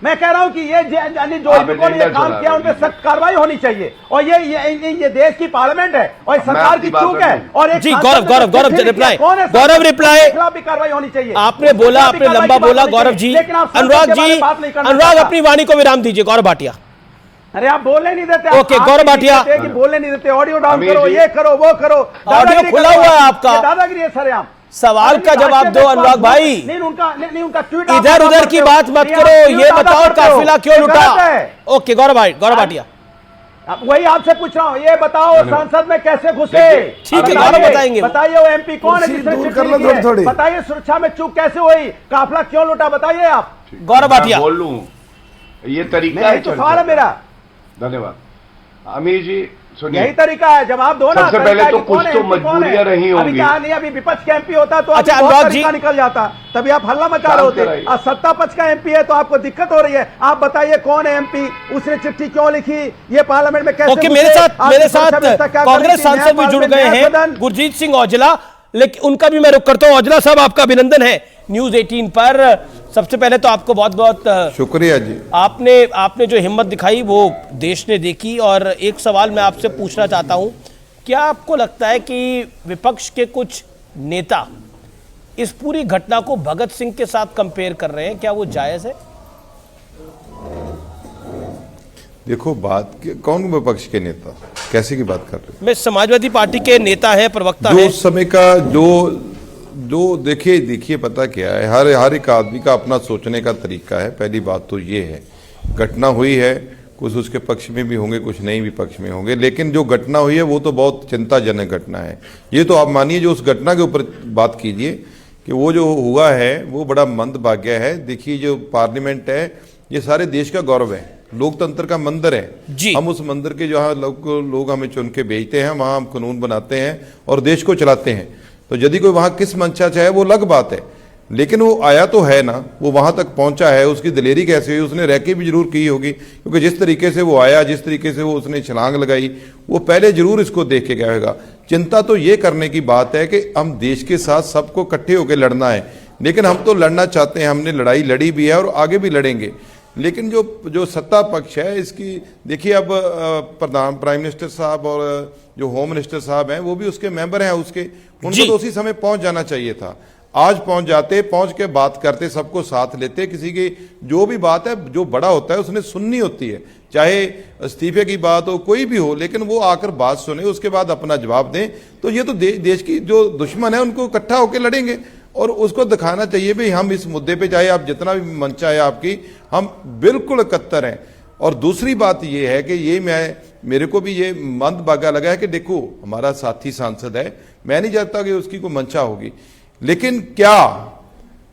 मैं कह रहा हूं कि ये जो इनको ये काम किया उन पर सख्त कार्रवाई होनी चाहिए। और ये देश की पार्लियामेंट है और सरकार की चूक है। और एक जी गौरव रिप्लाई, गौरव रिप्लाई खिलाफ भी कार्रवाई होनी चाहिए। आपने बोला, आपने लंबा बोला गौरव जी। अनुराग जी, अनुराग अपनी वाणी को विराम दीजिए। गौरव भाटिया, अरे आप बोलने नहीं देते। ओके गौरव भाटिया, बोलने नहीं देते, ऑडियो डाउन करो, ये करो वो करो, ऑडियो खुला हुआ है आपका, दादागिरी है सर। आप सवाल का जवाब दो अनुराग भाई, उनका ट्वीट इधर उधर की बात मत करो। ये बताओ काफिला क्यों लुटा? ओके गौरव भाटिया, वही आपसे पूछ रहा हूँ, ये बताओ संसद में कैसे घुसे? ठीक है गौरव बताएंगे। बताइए वो एमपी कौन है जिसने चिट्ठी लिखी है? बताइए सुरक्षा में चूक कैसे हुई? काफिला क्यों लुटा? बताइए आप। गौरव भाटिया, बोल लूं, ये तरीका है तो सवाल है मेरा। धन्यवाद अमीर जी। सुनिए, यही तरीका है, जवाब दो ना। सबसे पहले तो कुछ तो मजबूरियां रही होंगी। अभी कहा नहीं, अभी विपक्ष का एमपी होता तो अच्छा, बहुत तरीका निकल जाता, तभी आप हल्ला मचा रहे होते। और सत्ता पक्ष का एमपी है तो आपको दिक्कत हो रही है। आप बताइए कौन है एमपी, उसने चिट्ठी क्यों लिखी, ये पार्लियामेंट में कैसे? ओके, मेरे साथ कांग्रेस सांसद भी जुड़ गए हैं, गुरजीत सिंह औजला, लेकिन उनका भी मैं रुख करता हूं। औजला साहब, आपका अभिनंदन है न्यूज 18 पर। सबसे पहले तो आपको बहुत बहुत शुक्रिया जी। आपने जो हिम्मत दिखाई वो देश ने देखी। और एक सवाल मैं आपसे पूछना चाहता हूं, क्या आपको लगता है कि विपक्ष के कुछ नेता इस पूरी घटना को भगत सिंह के साथ कंपेयर कर रहे हैं? क्या वो जायज है? देखो, कौन विपक्ष के नेता, कैसे की बात कर रहे हैं? मैं समाजवादी पार्टी के नेता है, प्रवक्ता है। जो उस समय का जो देखिए पता क्या है, हर एक आदमी का अपना सोचने का तरीका है। पहली बात तो ये है, घटना हुई है, कुछ उसके पक्ष में भी होंगे, कुछ नहीं भी पक्ष में होंगे, लेकिन जो घटना हुई है वो तो बहुत चिंताजनक घटना है। ये तो आप मानिए, जो उस घटना के ऊपर बात कीजिए कि वो जो हुआ है वो बड़ा मंदभाग्य है। देखिए, जो पार्लियामेंट है ये सारे देश का गौरव है, लोकतंत्र का मंदिर है। हम उस मंदिर के जहाँ लोग हमें चुन के भेजते हैं, वहाँ हम कानून बनाते हैं और देश को चलाते हैं। तो यदि कोई वहाँ किस मंशा से है वो अलग बात है, लेकिन वो आया तो है ना, वो वहाँ तक पहुँचा है। उसकी दिलेरी कैसे हुई, उसने रैकी भी जरूर की होगी, क्योंकि जिस तरीके से वो आया, जिस तरीके से वो उसने छलांग लगाई, वो पहले जरूर इसको देख के गया होगा। चिंता तो ये करने की बात है कि हम देश के साथ सबको इकट्ठे होकर लड़ना है, लेकिन हम तो लड़ना चाहते हैं, हमने लड़ाई लड़ी भी है और आगे भी लड़ेंगे। लेकिन जो सत्ता पक्ष है इसकी देखिए, अब प्राइम मिनिस्टर साहब और जो होम मिनिस्टर साहब हैं वो भी उसके मेंबर हैं, उनको तो उसी समय पहुंच जाना चाहिए था। आज पहुंच जाते, पहुंच के बात करते, सबको साथ लेते। किसी की जो भी बात है, जो बड़ा होता है उसने सुननी होती है, चाहे इस्तीफे की बात हो, कोई भी हो, लेकिन वो आकर बात सुने, उसके बाद अपना जवाब दें। तो ये तो देश की जो दुश्मन है उनको इकट्ठा होकर लड़ेंगे और उसको दिखाना चाहिए भाई हम इस मुद्दे पे, चाहे आप जितना भी मंशा है आपकी, हम बिल्कुल इकट्ठर हैं। और दूसरी बात ये है कि ये मेरे को भी ये मंदभागा लगा है कि देखो, हमारा साथी सांसद है, मैं नहीं चाहता कि उसकी कोई मंशा होगी, लेकिन क्या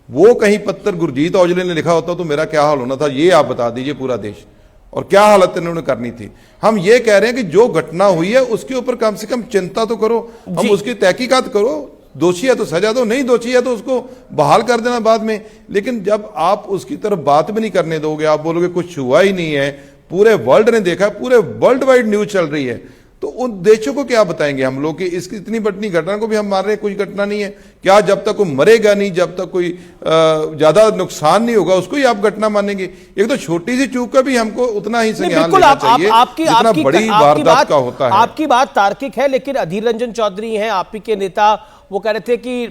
वो कहीं पत्थर गुरजीत औजले ने लिखा होता तो मेरा क्या हाल होना था, ये आप बता दीजिए पूरा देश, और क्या हालत इन्होंने करनी थी। हम ये कह रहे हैं कि जो घटना हुई है उसके ऊपर कम से कम चिंता तो करो, हम उसकी तहकीकात करो। दोषी है तो सजा दो, नहीं दोषी है तो उसको बहाल कर देना बाद में। लेकिन जब आप उसकी तरफ बात भी नहीं करने दोगे, आप बोलोगे कुछ हुआ ही नहीं है, पूरे वर्ल्ड ने देखा, पूरे वर्ल्ड वाइड न्यूज चल रही है, तो उन देशों को क्या बताएंगे हम लोग कि इसकी इतनी बड़ी घटना को भी हम मान रहे हैं, कुछ घटना नहीं है। क्या जब तक वो मरेगा नहीं, जब तक कोई ज्यादा नुकसान नहीं होगा, उसको ही आप घटना मानेंगे? एक तो छोटी सी चूक का भी हमको उतना ही संज्ञान लेना चाहिए जितना बड़ी वारदात का होता है। आपकी बात तार्किक है, लेकिन अधीर रंजन चौधरी हैं आपी के नेता, वो कह रहे थे कि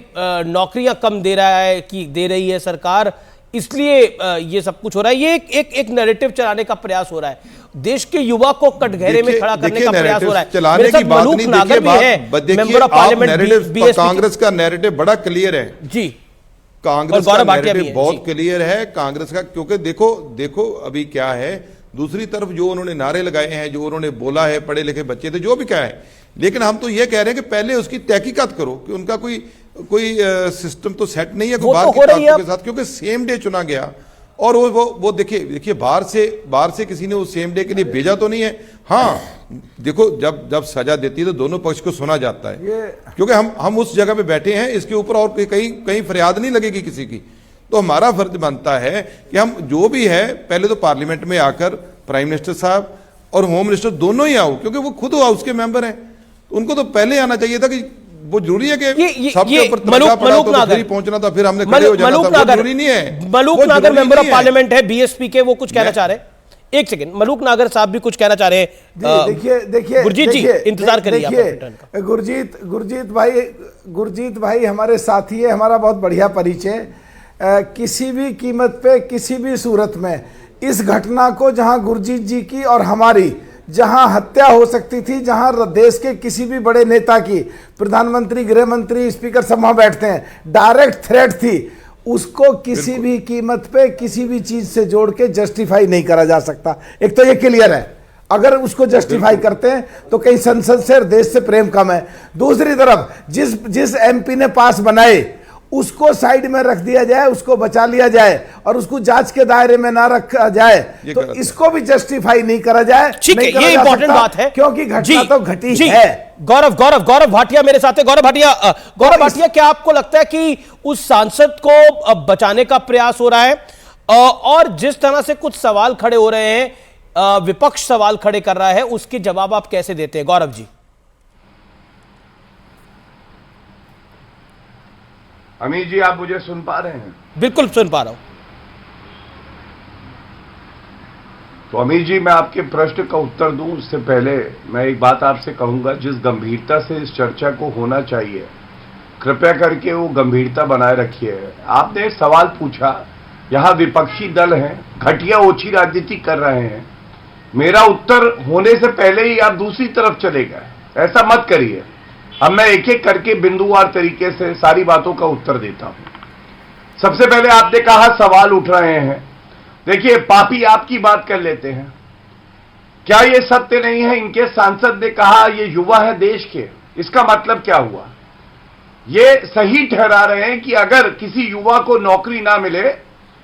नौकरियां कम दे रही है सरकार, इसलिए ये सब कुछ हो रहा है। ये एक नैरेटिव चलाने का प्रयास हो रहा है, देश के युवा को कटघरे में खड़ा करने का प्रयास हो रहा है। चलाने की बात नहीं, देखिए कांग्रेस का नैरेटिव बड़ा क्लियर है जी, कांग्रेस का नैरेटिव बहुत क्लियर है कांग्रेस का, क्योंकि देखो अभी क्या है, दूसरी तरफ जो उन्होंने नारे लगाए हैं, जो उन्होंने बोला है, पढ़े लिखे बच्चे थे, जो भी क्या है, लेकिन हम तो ये कह रहे हैं कि पहले उसकी तहकीकात करो कि उनका कोई सिस्टम तो सेट नहीं है कोई बाहर की ताकतों के साथ, क्योंकि सेम डे चुना गया। और वो देखिए बाहर से किसी ने उस सेम डे के लिए भेजा तो नहीं है। हाँ देखो, जब सजा देती है तो दोनों पक्ष को सुना जाता है, क्योंकि हम उस जगह पे बैठे हैं, इसके ऊपर और कहीं फरियाद नहीं लगेगी किसी की। तो हमारा फर्ज बनता है कि हम जो भी है, पहले तो पार्लियामेंट में आकर प्राइम मिनिस्टर साहब और होम मिनिस्टर दोनों ही आओ, क्योंकि वो खुद हाउस के मेंबर हैं, उनको तो पहले आना चाहिए था कि वो जरूरी है कि ये सबके ऊपर मलूक नागर पहुंचना था, फिर हमने खड़े हो जाना था, वो जरूरी नहीं है। मलूक नागर मेंबर ऑफ पार्लियामेंट है बीएसपी के, वो कुछ कहना चाह रहे हैं। एक सेकंड, मलूक नागर साहब भी कुछ कहना चाह रहे हैं। देखिए गुरजीत जी, इंतजार करिए। गुरजीत भाई हमारे साथी है, हमारा बहुत बढ़िया परिचय। किसी भी कीमत पे, किसी भी सूरत में इस घटना को, जहां गुरजीत जी की और हमारी जहां हत्या हो सकती थी, जहां देश के किसी भी बड़े नेता की, प्रधानमंत्री, गृह मंत्री, स्पीकर सब वहां बैठते हैं, डायरेक्ट थ्रेट थी, उसको किसी भी कीमत पे किसी भी चीज से जोड़ के जस्टिफाई नहीं करा जा सकता। एक तो ये क्लियर है, अगर उसको जस्टिफाई करते हैं तो कहीं संसद से और देश से प्रेम कम है। दूसरी तरफ जिस एमपी ने पास बनाए उसको साइड में रख दिया जाए, उसको बचा लिया जाए और उसको जांच के दायरे में ना रखा जाए, तो इसको भी जस्टिफाई नहीं करा जाए। ठीक है, ये इंपॉर्टेंट बात है, क्योंकि घटना तो घटी है। गौरव भाटिया मेरे साथ है। गौरव भाटिया, क्या आपको लगता है कि उस सांसद को बचाने का प्रयास हो रहा है, और जिस तरह से कुछ सवाल खड़े हो रहे हैं, विपक्ष सवाल खड़े कर रहा है, उसके जवाब आप कैसे देते हैं गौरव जी? अमीर जी, आप मुझे सुन पा रहे हैं? बिल्कुल सुन पा रहा हूं। तो अमीर जी, मैं आपके प्रश्न का उत्तर दूं उससे पहले मैं एक बात आपसे कहूंगा। जिस गंभीरता से इस चर्चा को होना चाहिए, कृपया करके वो गंभीरता बनाए रखिए। आपने एक सवाल पूछा, यहां विपक्षी दल हैं, घटिया ओछी राजनीति कर रहे हैं। मेरा उत्तर होने से पहले ही आप दूसरी तरफ चले गए, ऐसा मत करिए। अब मैं एक एक करके बिंदुवार तरीके से सारी बातों का उत्तर देता हूं। सबसे पहले आपने कहा सवाल उठ रहे हैं। देखिए, पापी आपकी बात कर लेते हैं। क्या ये सत्य नहीं है? इनके सांसद ने कहा ये युवा है देश के, इसका मतलब क्या हुआ? ये सही ठहरा रहे हैं कि अगर किसी युवा को नौकरी ना मिले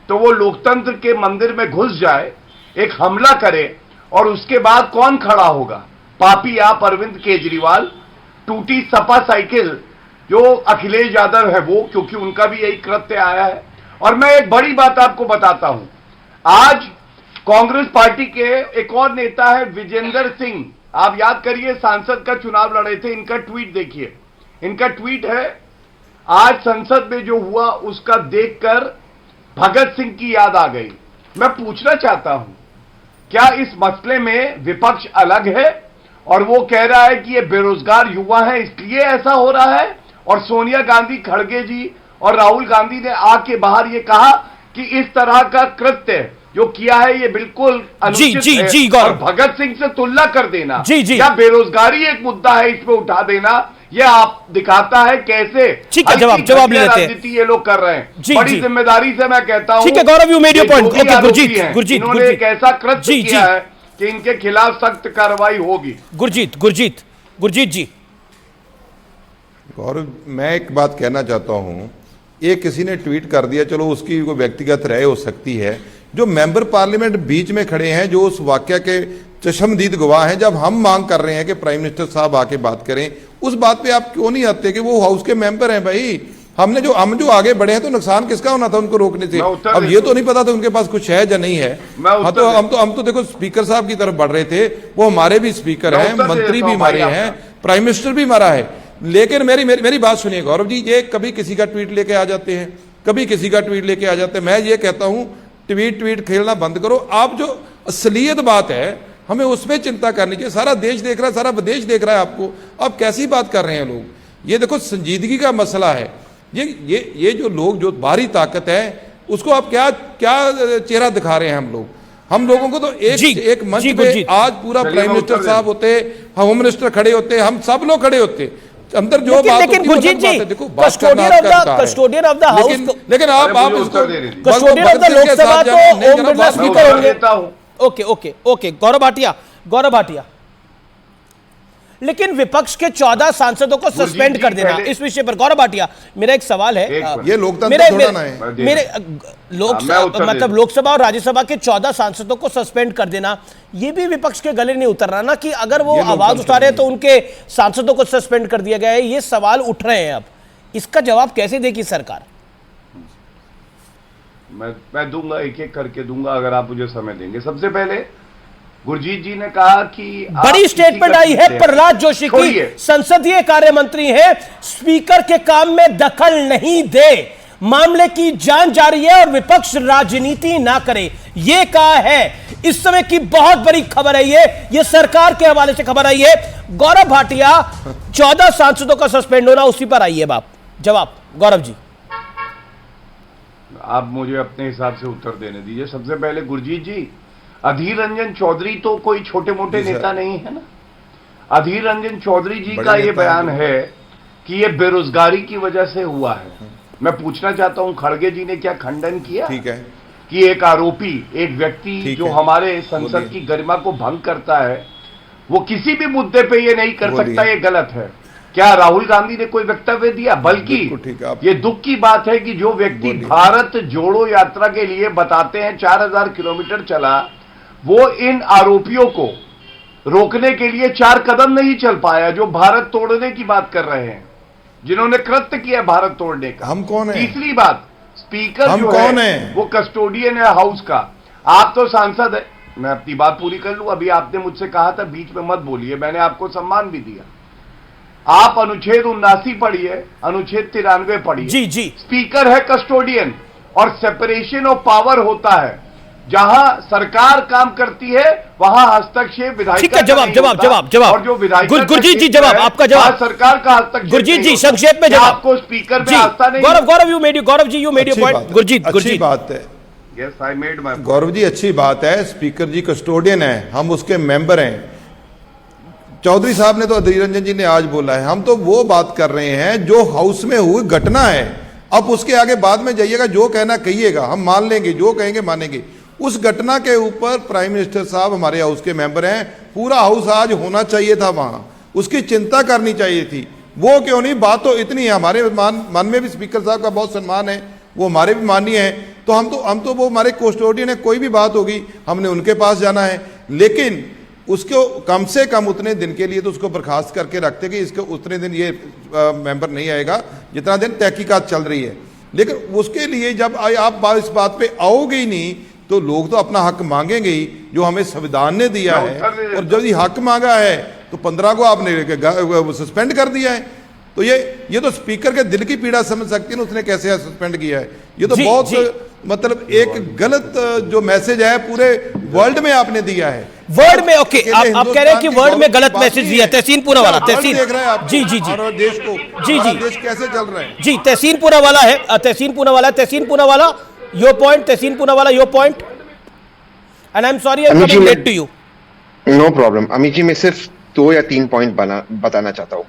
तो वो लोकतंत्र के मंदिर में घुस जाए, एक हमला करे, और उसके बाद कौन खड़ा होगा? पापी आप अरविंद केजरीवाल, टूटी सपा साइकिल जो अखिलेश यादव है वो, क्योंकि उनका भी यही कृत्य आया है। और मैं एक बड़ी बात आपको बताता हूं, आज कांग्रेस पार्टी के एक और नेता है विजेंद्र सिंह, आप याद करिए, सांसद का चुनाव लड़े थे। इनका ट्वीट देखिए, इनका ट्वीट है, आज संसद में जो हुआ उसका देखकर भगत सिंह की याद आ गई। मैं पूछना चाहता हूं, क्या इस मसले में विपक्ष अलग है और वो कह रहा है कि ये बेरोजगार युवा है इसलिए ऐसा हो रहा है, और सोनिया गांधी, खड़गे जी और राहुल गांधी ने आके बाहर ये कहा कि इस तरह का कृत्य जो किया है ये बिल्कुल अनुचित है, और भगत सिंह से तुलना कर देना या बेरोजगारी एक मुद्दा है इस पे उठा देना, ये आप दिखाता है कैसे जवाब ले लेते हैं राजनीति ये लोग कर रहे हैं। बड़ी जिम्मेदारी से मैं कहता हूं, ठीक है Gaurav, you made your point. Okay Gurjeet, इन्होंने एक ऐसा कृत्य किया है कि इनके खिलाफ सख्त कार्रवाई होगी। गुरजीत जी। गौरव, मैं एक बात कहना चाहता हूं, ये किसी ने ट्वीट कर दिया, चलो उसकी कोई व्यक्तिगत राय हो सकती है। जो मेंबर पार्लियामेंट बीच में खड़े हैं, जो उस वाकया के चश्मदीद गवाह हैं, जब हम मांग कर रहे हैं कि प्राइम मिनिस्टर साहब आके बात करें, उस बात पे आप क्यों नहीं आते कि वो हाउस के मेंबर हैं भाई। हम जो आगे बढ़े हैं, तो नुकसान किसका होना था उनको रोकने से? अब ये तो नहीं पता था उनके पास कुछ है या नहीं है। हम तो देखो स्पीकर साहब की तरफ बढ़ रहे थे, वो हमारे भी स्पीकर हैं, मंत्री भी हमारे हैं, प्राइम मिनिस्टर भी हमारा है। लेकिन मेरी बात सुनिए गौरव जी, ये कभी किसी का ट्वीट लेके आ जाते हैं, कभी किसी का ट्वीट लेके आ जाते हैं। मैं ये कहता हूं, ट्वीट खेलना बंद करो। आप जो असलियत बात है, हमें उसमें चिंता करनी चाहिए। सारा देश देख रहा है, सारा विदेश देख रहा है आपको, आप कैसी बात कर रहे हैं लोग? ये देखो संजीदगी का मसला है। ये जो लोग, जो बाहरी ताकत है, उसको आप क्या चेहरा दिखा रहे हैं? हम लोगों को तो एक मंच पे आज पूरा प्राइम मिनिस्टर साहब होते, होम मिनिस्टर खड़े होते, हम सब लोग खड़े होते, अंदर जो बात होती है, गुरजीत जी, देखो कस्टोडियन ऑफ द हाउस, लेकिन आप इसको कस्टोडियन ऑफ द लोकसभा तो ओम बिरला स्पीकर होंगे। ओके गौरव भाटिया, लेकिन विपक्ष के 14 सांसदों को सस्पेंड कर देना, इस विषय पर गौरव भाटिया, मेरा एक सवाल है। ये लोकतंत्र थोड़ा है। मतलब लोकसभा और राज्यसभा के 14 सांसदों को सस्पेंड कर देना, ये भी विपक्ष के गले नहीं उतर रहा ना, कि अगर वो आवाज उठा रहे तो उनके सांसदों को सस्पेंड कर दिया गया है, ये सवाल उठ रहे हैं। अब इसका जवाब कैसे देगी सरकार? मैं दूंगा, एक एक करके दूंगा अगर आप मुझे समय देंगे। सबसे पहले गुरजीत जी ने कहा कि बड़ी स्टेटमेंट आई है प्रहलाद जोशी की, संसदीय कार्य मंत्री है, स्पीकर के काम में दखल नहीं दे, मामले की जांच जारी है और विपक्ष राजनीति ना करे, यह कहा है। इस समय की बहुत बड़ी खबर है ये सरकार के हवाले से खबर आई है। गौरव भाटिया, 14 सांसदों का सस्पेंड होना, उसी पर आई है बाप जवाब। गौरव जी, आप मुझे अपने हिसाब से उत्तर देने दीजिए। सबसे पहले गुरजीत जी, अधीर रंजन चौधरी तो कोई छोटे मोटे नेता नहीं है ना। अधीर रंजन चौधरी जी का ये बयान है कि ये बेरोजगारी की वजह से हुआ है। मैं पूछना चाहता हूं, खड़गे जी ने क्या खंडन किया? ठीक है कि एक आरोपी, एक व्यक्ति जो हमारे संसद की गरिमा को भंग करता है, वो किसी भी मुद्दे पे ये नहीं कर सकता, ये गलत है। क्या राहुल गांधी ने कोई वक्तव्य दिया? बल्कि ये दुख की बात है कि जो व्यक्ति भारत जोड़ो यात्रा के लिए बताते हैं 4000 किलोमीटर चला, वो इन आरोपियों को रोकने के लिए 4 कदम नहीं चल पाया, जो भारत तोड़ने की बात कर रहे हैं, जिन्होंने कृत्य किया भारत तोड़ने का। हम कौन है? तीसरी बात, स्पीकर हम जो कौन है वो कस्टोडियन है हाउस का। आप तो सांसद है। मैं अपनी बात पूरी कर लूं। अभी आपने मुझसे कहा था बीच में मत बोलिए, मैंने आपको सम्मान भी दिया। आप अनुच्छेद 79 पढ़िए, अनुच्छेद 93 पढ़िए। जी जी। स्पीकर है कस्टोडियन और सेपरेशन ऑफ पावर होता है। जहां सरकार काम करती है वहां हस्तक्षेप विधायिका। ठीक है, जवाब। और जो विधायिका गुरजीत जी, जवाब आपका जवाब। सरकार का हस्तक्षेप। गुरजीत जी, संक्षेप में जवाब। आपको स्पीकर में आस्था नहीं? Gaurav you made your point. Gurjeet, अच्छी बात है। Yes, I made my. Gaurav ji, अच्छी बात है। स्पीकर जी कस्टोडियन है, हम उसके मेंबर हैं। चौधरी साहब ने तो अधीर रंजन जी ने आज बोला है, हम तो वो बात कर रहे हैं जो हाउस में हुई घटना है। अब उसके आगे बाद में जाइएगा, जो कहना कहिएगा, हम मान लेंगे, जो कहेंगे मानेंगे। उस घटना के ऊपर प्राइम मिनिस्टर साहब हमारे हाउस के मेंबर हैं, पूरा हाउस आज होना चाहिए था वहां, उसकी चिंता करनी चाहिए थी। वो क्यों नहीं? बात तो इतनी है, हमारे मन में भी स्पीकर साहब का बहुत सम्मान है, वो हमारे भी माननीय हैं। तो हम तो वो हमारे कस्टोडियन है, कोई भी बात होगी हमने उनके पास जाना है। लेकिन उसको कम से कम उतने दिन के लिए तो उसको बर्खास्त करके रखते कि इसके उतने दिन ये मेंबर नहीं आएगा जितना दिन तहकीकात चल रही है। लेकिन उसके लिए जब आप इस बात पे आओगे ही नहीं तो लोग तो अपना हक मांगेंगे ही, जो हमें संविधान ने दिया है। और जब ये हक मांगा है तो 15 को आपने सस्पेंड कर दिया है। तो ये तो स्पीकर के दिल की पीड़ा समझ सकती है ना, उसने कैसे सस्पेंड किया है। ये तो बहुत मतलब एक गलत जो मैसेज है पूरे वर्ल्ड में आपने दिया है। वर्ल्ड में ओके, आप कह रहे हैं कि वर्ल्ड में गलत मैसेज दिया। तहसीनपुरा वाला, तहसीन देख रहे हैं आप। जी देश को, देश कैसे चल रहा है? जी, तहसीनपुरा वाला है, तहसीनपुरा वाला योर पॉइंट, तहसीनपुरा वाला your point. And I am sorry, I am coming late to you. No problem. Amit ji, मैं सिर्फ 2 या 3 पॉइंट बताना चाहता हूँ।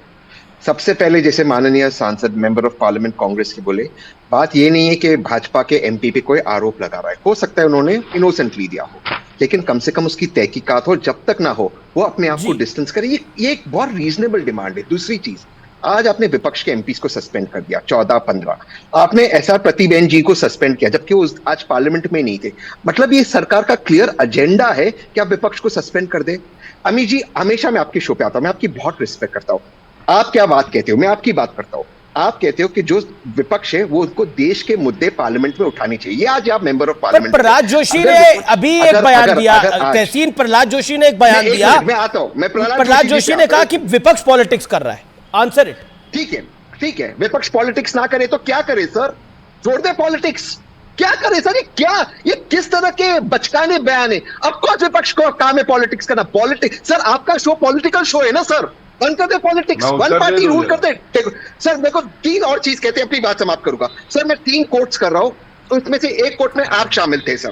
सबसे पहले, जैसे माननीय सांसद मेंबर ऑफ पार्लियामेंट कांग्रेस के बोले, बात ये नहीं है कि भाजपा के एमपी पे कोई आरोप लगा रहा है। हो सकता है उन्होंने इनोसेंटली दिया हो, लेकिन कम से कम उसकी तहकीकात हो। जब तक ना हो वो अपने आप को डिस्टेंस करे। ये एक बहुत रीजनेबल डिमांड है। दूसरी चीज, आज आपने विपक्ष के एमपीज को सस्पेंड कर दिया, 14-15। आपने एसआर प्रतिबेन जी को सस्पेंड किया जबकि वो आज पार्लियामेंट में नहीं थे। मतलब ये सरकार का क्लियर एजेंडा है कि आप विपक्ष को सस्पेंड कर दे। अमित जी, हमेशा मैं आपके शो पे आता हूं, मैं आपकी बहुत रिस्पेक्ट करता हूं। आप क्या बात कहते हो, मैं आपकी बात करता हूं। आप कहते हो कि जो विपक्ष है वो उनको देश के मुद्दे पार्लियामेंट में उठानी चाहिए। आज आप member of parliament. Prahlad Joshi ने अभी एक बयान दिया, तहसीन प्रहलाद जोशी ने एक बयान दिया। मैं आता हूं। मैं प्रहलाद जोशी ने कहा कि विपक्ष पॉलिटिक्स कर रहा है। Answer it. ठीक है, विपक्ष पॉलिटिक्स ना करे तो क्या करे सर? छोड़ दे पॉलिटिक्स। क्या करे सर? ये किस तरह के बचकाने बयान है? अब कौन विपक्ष को काम है पॉलिटिक्स करना? पॉलिटिक्स सर, आपका शो पॉलिटिकल शो है ना सर। बंद कर दे पॉलिटिक्स, वन पार्टी रूल करते। सर मेरे को 3 और चीज कहते हैं, अपनी बात समाप्त करूंगा। सर मैं 3 कोट्स कर रहा हूं, उसमें से एक कोट में आप शामिल थे सर।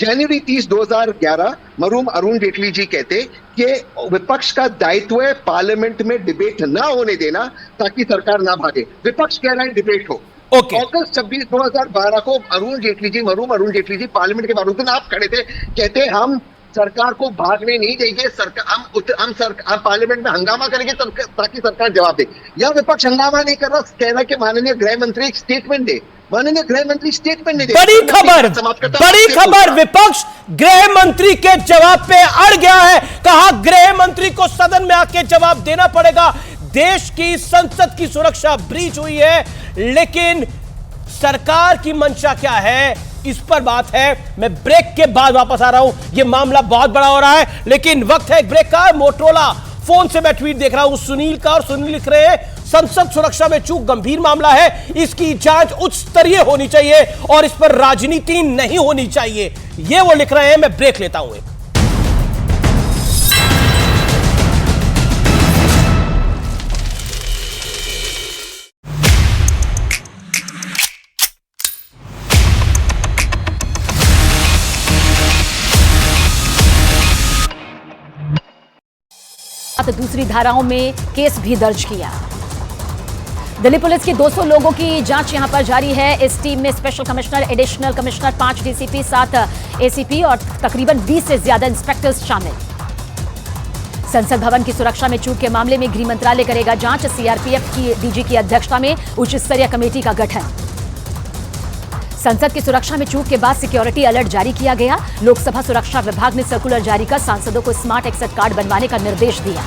जनवरी 30, 2011 मरहूम अरुण जेटली जी कहते कि विपक्ष का दायित्व है पार्लियामेंट में डिबेट ना होने देना ताकि सरकार ना भागे। विपक्ष कह रहा है डिबेट हो। अगस्त 26, 2012 को मरहूम अरुण जेटली जी पार्लियामेंट के बाहर दिन आप खड़े थे, कहते हम सरकार को भागने नहीं देंगे, हम पार्लियामेंट में हंगामा करेंगे ताकि सरकार जवाब दे। या विपक्ष हंगामा नहीं कर रहा, कहना कि माननीय गृह मंत्री एक स्टेटमेंट दे। माननीय गृह मंत्री स्टेटमेंट नहीं दे। बड़ी खबर, विपक्ष गृह मंत्री के जवाब पे अड़ गया है। कहा गृह मंत्री को सदन में आके जवाब देना पड़ेगा। देश की संसद की सुरक्षा ब्रीच हुई है, लेकिन सरकार की मंशा क्या है इस पर बात है। मैं ब्रेक के बाद वापस आ रहा हूं। यह मामला बहुत बड़ा हो रहा है, लेकिन वक्त है एक ब्रेक का। मोटरोला फोन से मैं ट्वीट देख रहा हूं सुनील का, और सुनील लिख रहे हैं संसद सुरक्षा में चूक गंभीर मामला है, इसकी जांच उच्च स्तरीय होनी चाहिए और इस पर राजनीति नहीं होनी चाहिए। यह वो लिख रहे हैं। मैं ब्रेक लेता हूं। दूसरी धाराओं में केस भी दर्ज किया। दिल्ली पुलिस की 200 लोगों की जांच यहां पर जारी है। इस टीम में special commissioner, additional commissioner, 5 DCP, 7 ACP और तकरीबन 20 से ज्यादा इंस्पेक्टर्स शामिल। संसद भवन की सुरक्षा में चूक के मामले में गृह मंत्रालय करेगा जांच। सीआरपीएफ की डीजी की अध्यक्षता में उच्च स्तरीय कमेटी का गठन। संसद की सुरक्षा में चूक के बाद सिक्योरिटी अलर्ट जारी किया गया। लोकसभा सुरक्षा विभाग ने सर्कुलर जारी कर सांसदों को स्मार्ट एक्सेस कार्ड बनवाने का निर्देश दिया।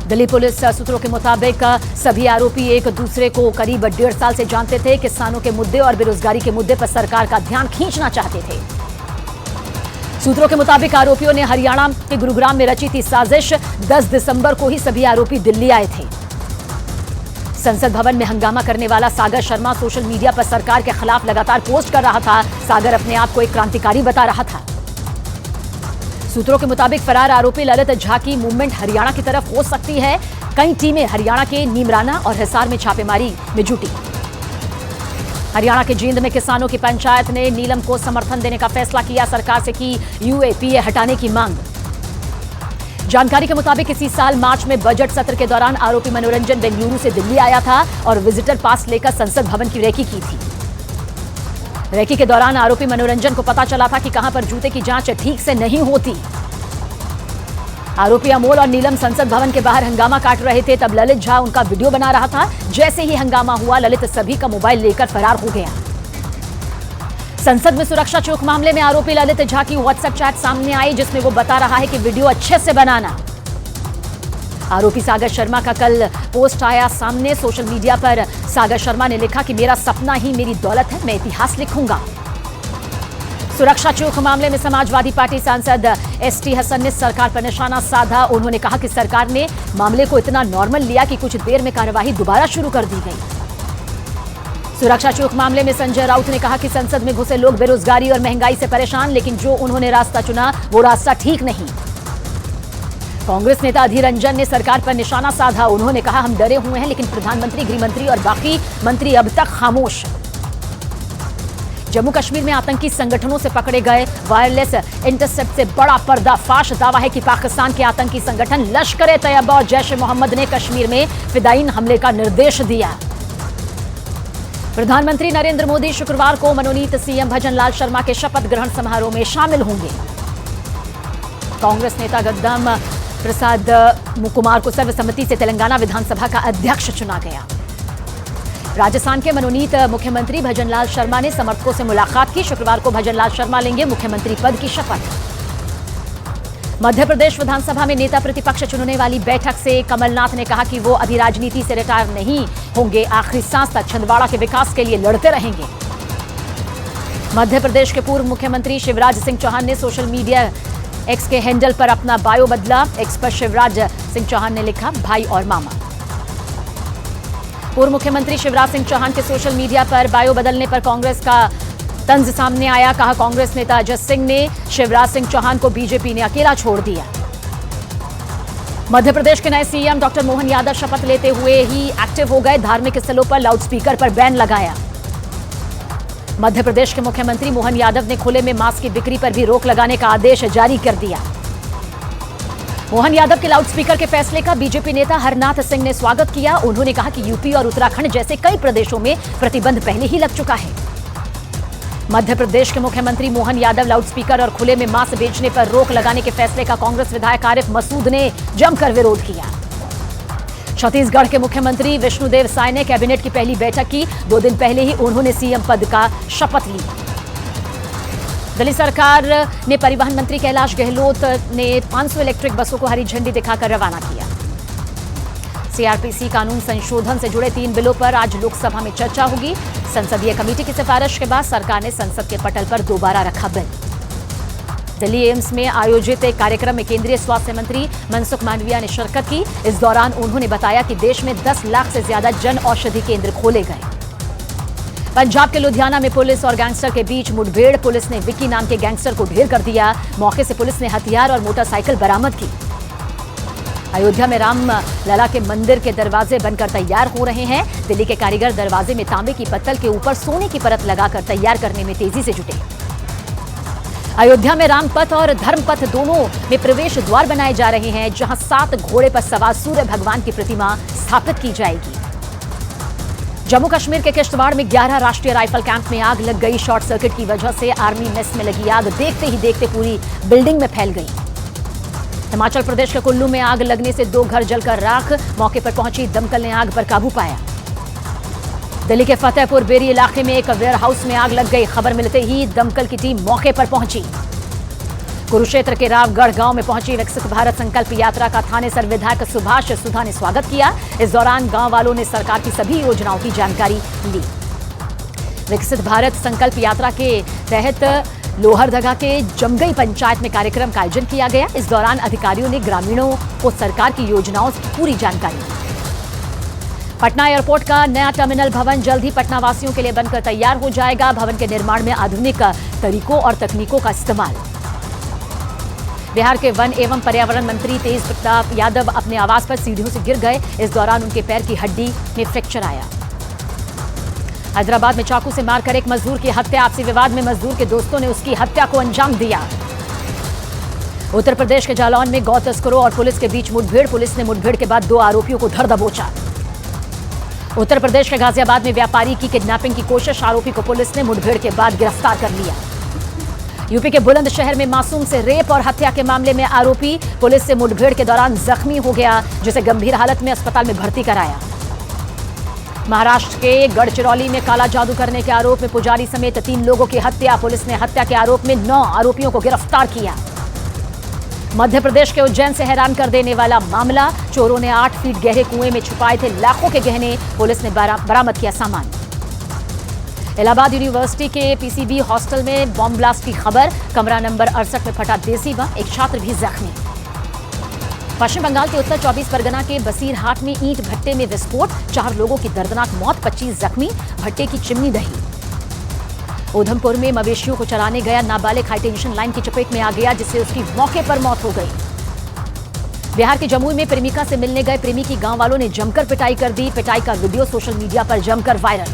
दिल्ली पुलिस सूत्रों के मुताबिक सभी आरोपी एक दूसरे को करीब 1.5 साल से जानते थे। किसानों के मुद्दे और बेरोजगारी के मुद्दे पर सरकार का ध्यान खींचना चाहते थे। सूत्रों के मुताबिक आरोपियों ने हरियाणा के गुरुग्राम में रची थी साजिश। 10 दिसंबर को ही सभी आरोपी दिल्ली आए थे। संसद भवन में हंगामा करने वाला सागर शर्मा सोशल मीडिया पर सरकार के खिलाफ लगातार पोस्ट कर रहा था। सागर अपने आप को एक क्रांतिकारी बता रहा था। सूत्रों के मुताबिक फरार आरोपी ललित झा की मूवमेंट हरियाणा की तरफ हो सकती है। कई टीमें हरियाणा के नीमराना और हिसार में छापेमारी में जुटी। हरियाणा के जींद में किसानों की पंचायत ने नीलम को समर्थन देने का फैसला किया। सरकार से की यूएपीए हटाने की मांग। जानकारी के मुताबिक इसी साल मार्च में बजट सत्र के दौरान आरोपी मनोरंजन बेंगलुरु से दिल्ली आया था और विजिटर पास लेकर संसद भवन की रेकी की थी। रेकी के दौरान आरोपी मनोरंजन को पता चला था कि कहां पर जूते की जांच ठीक से नहीं होती। आरोपी अमोल और नीलम संसद भवन के बाहर हंगामा काट रहे थे, तब ललित झा उनका वीडियो बना रहा था। जैसे ही हंगामा हुआ, ललित सभी का मोबाइल लेकर फरार हो गया। संसद में सुरक्षा चूक मामले में आरोपी ललित झा की व्हाट्सएप चैट सामने आई, जिसमें वो बता रहा है कि वीडियो अच्छे से बनाना। आरोपी सागर शर्मा का कल पोस्ट आया सामने। सोशल मीडिया पर सागर शर्मा ने लिखा कि मेरा सपना ही मेरी दौलत है, मैं इतिहास लिखूंगा। सुरक्षा चूक मामले में समाजवादी पार्टी सांसद एसटी हसन ने सरकार पर निशाना साधा। उन्होंने कहा कि सरकार ने मामले को इतना नॉर्मल लिया कि कुछ देर में कार्यवाही दोबारा शुरू कर दी गई। सुरक्षा चूक मामले में संजय राउत ने कहा कि संसद में घुसे लोग बेरोजगारी और महंगाई से परेशान, लेकिन जो उन्होंने रास्ता चुना वो रास्ता ठीक नहीं। कांग्रेस नेता अधीर रंजन ने सरकार पर निशाना साधा। उन्होंने कहा हम डरे हुए हैं, लेकिन प्रधानमंत्री, गृहमंत्री और बाकी मंत्री अब तक खामोश। जम्मू कश्मीर में आतंकी संगठनों से पकड़े गए वायरलेस इंटरसेप्ट से बड़ा पर्दाफाश। दावा है कि पाकिस्तान के आतंकी संगठन लश्कर-ए-तैयबा और जैश-ए-मोहम्मद ने कश्मीर में फिदायीन हमले का निर्देश दिया। प्रधानमंत्री नरेंद्र मोदी शुक्रवार को मनोनीत सीएम भजनलाल शर्मा के शपथ ग्रहण समारोह में शामिल होंगे। कांग्रेस नेता गद्दाम प्रसाद कुमार को सर्वसम्मति से तेलंगाना विधानसभा का अध्यक्ष चुना गया। राजस्थान के मनोनीत मुख्यमंत्री भजनलाल शर्मा ने समर्थकों से मुलाकात की। शुक्रवार को भजनलाल शर्मा लेंगे मुख्यमंत्री पद की शपथ। मध्य प्रदेश विधानसभा में नेता प्रतिपक्ष चुनने वाली बैठक से कमलनाथ ने कहा कि वो अभी राजनीति से रिटायर नहीं होंगे, आखिरी सांस तक छिंदवाड़ा के विकास के लिए लड़ते रहेंगे। मध्य प्रदेश के पूर्व मुख्यमंत्री शिवराज सिंह चौहान ने सोशल मीडिया एक्स के हैंडल पर अपना बायो बदला। एक्स पर शिवराज सिंह चौहान ने लिखा, भाई और मामा। पूर्व मुख्यमंत्री शिवराज सिंह चौहान के सोशल मीडिया पर बायो बदलने पर कांग्रेस का तंज सामने आया। कहा कांग्रेस नेता अजय सिंह ने शिवराज सिंह चौहान को बीजेपी ने अकेला छोड़ दिया। मध्य प्रदेश के नए सीएम डॉक्टर मोहन यादव शपथ लेते हुए ही एक्टिव हो गए। धार्मिक स्थलों पर लाउडस्पीकर पर बैन लगाया। मध्य प्रदेश के मुख्यमंत्री मोहन यादव ने खुले में मास्क की बिक्री पर भी रोक लगाने का आदेश जारी कर दिया। मोहन यादव के लाउडस्पीकर के फैसले का बीजेपी नेता हरनाथ सिंह ने स्वागत किया। उन्होंने कहा कि यूपी और उत्तराखंड जैसे कई प्रदेशों में प्रतिबंध पहले ही लग चुका है। मध्य प्रदेश के मुख्यमंत्री मोहन यादव लाउडस्पीकर और खुले में मांस बेचने पर रोक लगाने के फैसले का कांग्रेस विधायक आरिफ मसूद ने जमकर विरोध किया। छत्तीसगढ़ के मुख्यमंत्री विष्णुदेव साय ने कैबिनेट की पहली बैठक की। 2 दिन पहले ही उन्होंने सीएम पद का शपथ ली। दिल्ली सरकार ने परिवहन मंत्री कैलाश गहलोत ने 500 इलेक्ट्रिक बसों को हरी झंडी दिखाकर रवाना किया। सीआरपीसी कानून संशोधन से जुड़े 3 बिलों पर आज लोकसभा में चर्चा होगी। संसदीय कमेटी की सिफारिश के बाद सरकार ने संसद के पटल पर दोबारा रखा बिल। दिल्ली एम्स में आयोजित एक कार्यक्रम में केंद्रीय स्वास्थ्य मंत्री मनसुख मांडविया ने शिरकत की। इस दौरान उन्होंने बताया कि देश में 10 लाख से ज्यादा जन औषधि केंद्र खोले गए। पंजाब के लुधियाना में पुलिस और गैंगस्टर के बीच मुठभेड़। पुलिस ने विक्की नाम के गैंगस्टर को ढेर कर दिया। मौके से पुलिस ने हथियार और मोटरसाइकिल बरामद की। अयोध्या में राम लला के मंदिर के दरवाजे बनकर तैयार हो रहे हैं। दिल्ली के कारीगर दरवाजे में तांबे की पत्तल के ऊपर सोने की परत लगाकर तैयार करने में तेजी से जुटे। अयोध्या में राम पथ और धर्म पथ दोनों में प्रवेश द्वार बनाए जा रहे हैं, जहां 7 घोड़े पर सवार सूर्य भगवान की प्रतिमा स्थापित की जाएगी। जम्मू कश्मीर के किश्तवाड़ में 11 राष्ट्रीय राइफल कैंप में आग लग गई। शॉर्ट सर्किट की वजह से आर्मी मेस में लगी आग देखते ही देखते पूरी बिल्डिंग में फैल गई। हिमाचल प्रदेश के कुल्लू में आग लगने से 2 घर जलकर राख। मौके पर पहुंची दमकल ने आग पर काबू पाया। दिल्ली के फतेहपुर बेरी इलाके में एक वेयरहाउस में आग लग गई। खबर मिलते ही दमकल की टीम मौके पर पहुंची। कुरुक्षेत्र के रावगढ़ गांव में पहुंची विकसित भारत संकल्प यात्रा का थानेसर विधायक सुभाष सुधा ने स्वागत किया। इस दौरान गांव वालों ने सरकार की सभी योजनाओं की जानकारी ली। विकसित भारत संकल्प यात्रा के तहत लोहरदगा के जमगई पंचायत में कार्यक्रम का आयोजन किया गया। इस दौरान अधिकारियों ने ग्रामीणों को सरकार की योजनाओं की पूरी जानकारी दी। पटना एयरपोर्ट का नया टर्मिनल भवन जल्द ही पटना वासियों के लिए बनकर तैयार हो जाएगा। भवन के निर्माण में आधुनिक तरीकों और तकनीकों का इस्तेमाल। बिहार के वन एवं पर्यावरण मंत्री तेज प्रताप यादव अपने आवास पर सीढ़ियों से गिर गए। इस दौरान उनके पैर की हड्डी में फ्रैक्चर आया। हैदराबाद में चाकू से मारकर एक मजदूर की हत्या। आपसी विवाद में मजदूर के दोस्तों ने उसकी हत्या को अंजाम दिया। उत्तर प्रदेश के जालौन में गौ तस्करों और पुलिस के बीच मुठभेड़। पुलिस ने मुठभेड़ के बाद 2 आरोपियों को धर दबोचा। उत्तर प्रदेश के गाजियाबाद में व्यापारी की किडनैपिंग की कोशिश। आरोपी को पुलिस ने मुठभेड़ के बाद गिरफ्तार कर लिया। यूपी के बुलंदशहर में मासूम से रेप और हत्या के मामले में आरोपी पुलिस से मुठभेड़ के दौरान जख्मी हो गया, जिसे गंभीर हालत में अस्पताल में भर्ती कराया। महाराष्ट्र के गढ़चिरौली में काला जादू करने के आरोप में पुजारी समेत 3 लोगों की हत्या। पुलिस ने हत्या के आरोप में 9 आरोपियों को गिरफ्तार किया। मध्य प्रदेश के उज्जैन से हैरान कर देने वाला मामला। चोरों ने 8 फीट गहरे कुएं में छुपाए थे लाखों के गहने। पुलिस ने बरामद किया सामान। इलाहाबाद यूनिवर्सिटी के पीसीबी हॉस्टल में बॉम्ब ब्लास्ट की खबर। कमरा नंबर 68 में फटा देसी बम। एक छात्र भी जख्मी। पश्चिम बंगाल के उत्तर 24 परगना के बसीरहाट में ईंट भट्टे में विस्फोट। 4 लोगों की दर्दनाक मौत, 25 जख्मी। भट्टे की चिमनी दही। उधमपुर में मवेशियों को चराने गया नाबालिग हाईटेंशन लाइन की चपेट में आ गया, जिससे उसकी मौके पर मौत हो गई। बिहार के जमुई में प्रेमिका से मिलने गए प्रेमी की गांव वालों ने जमकर पिटाई कर दी। पिटाई का वीडियो सोशल मीडिया पर जमकर वायरल।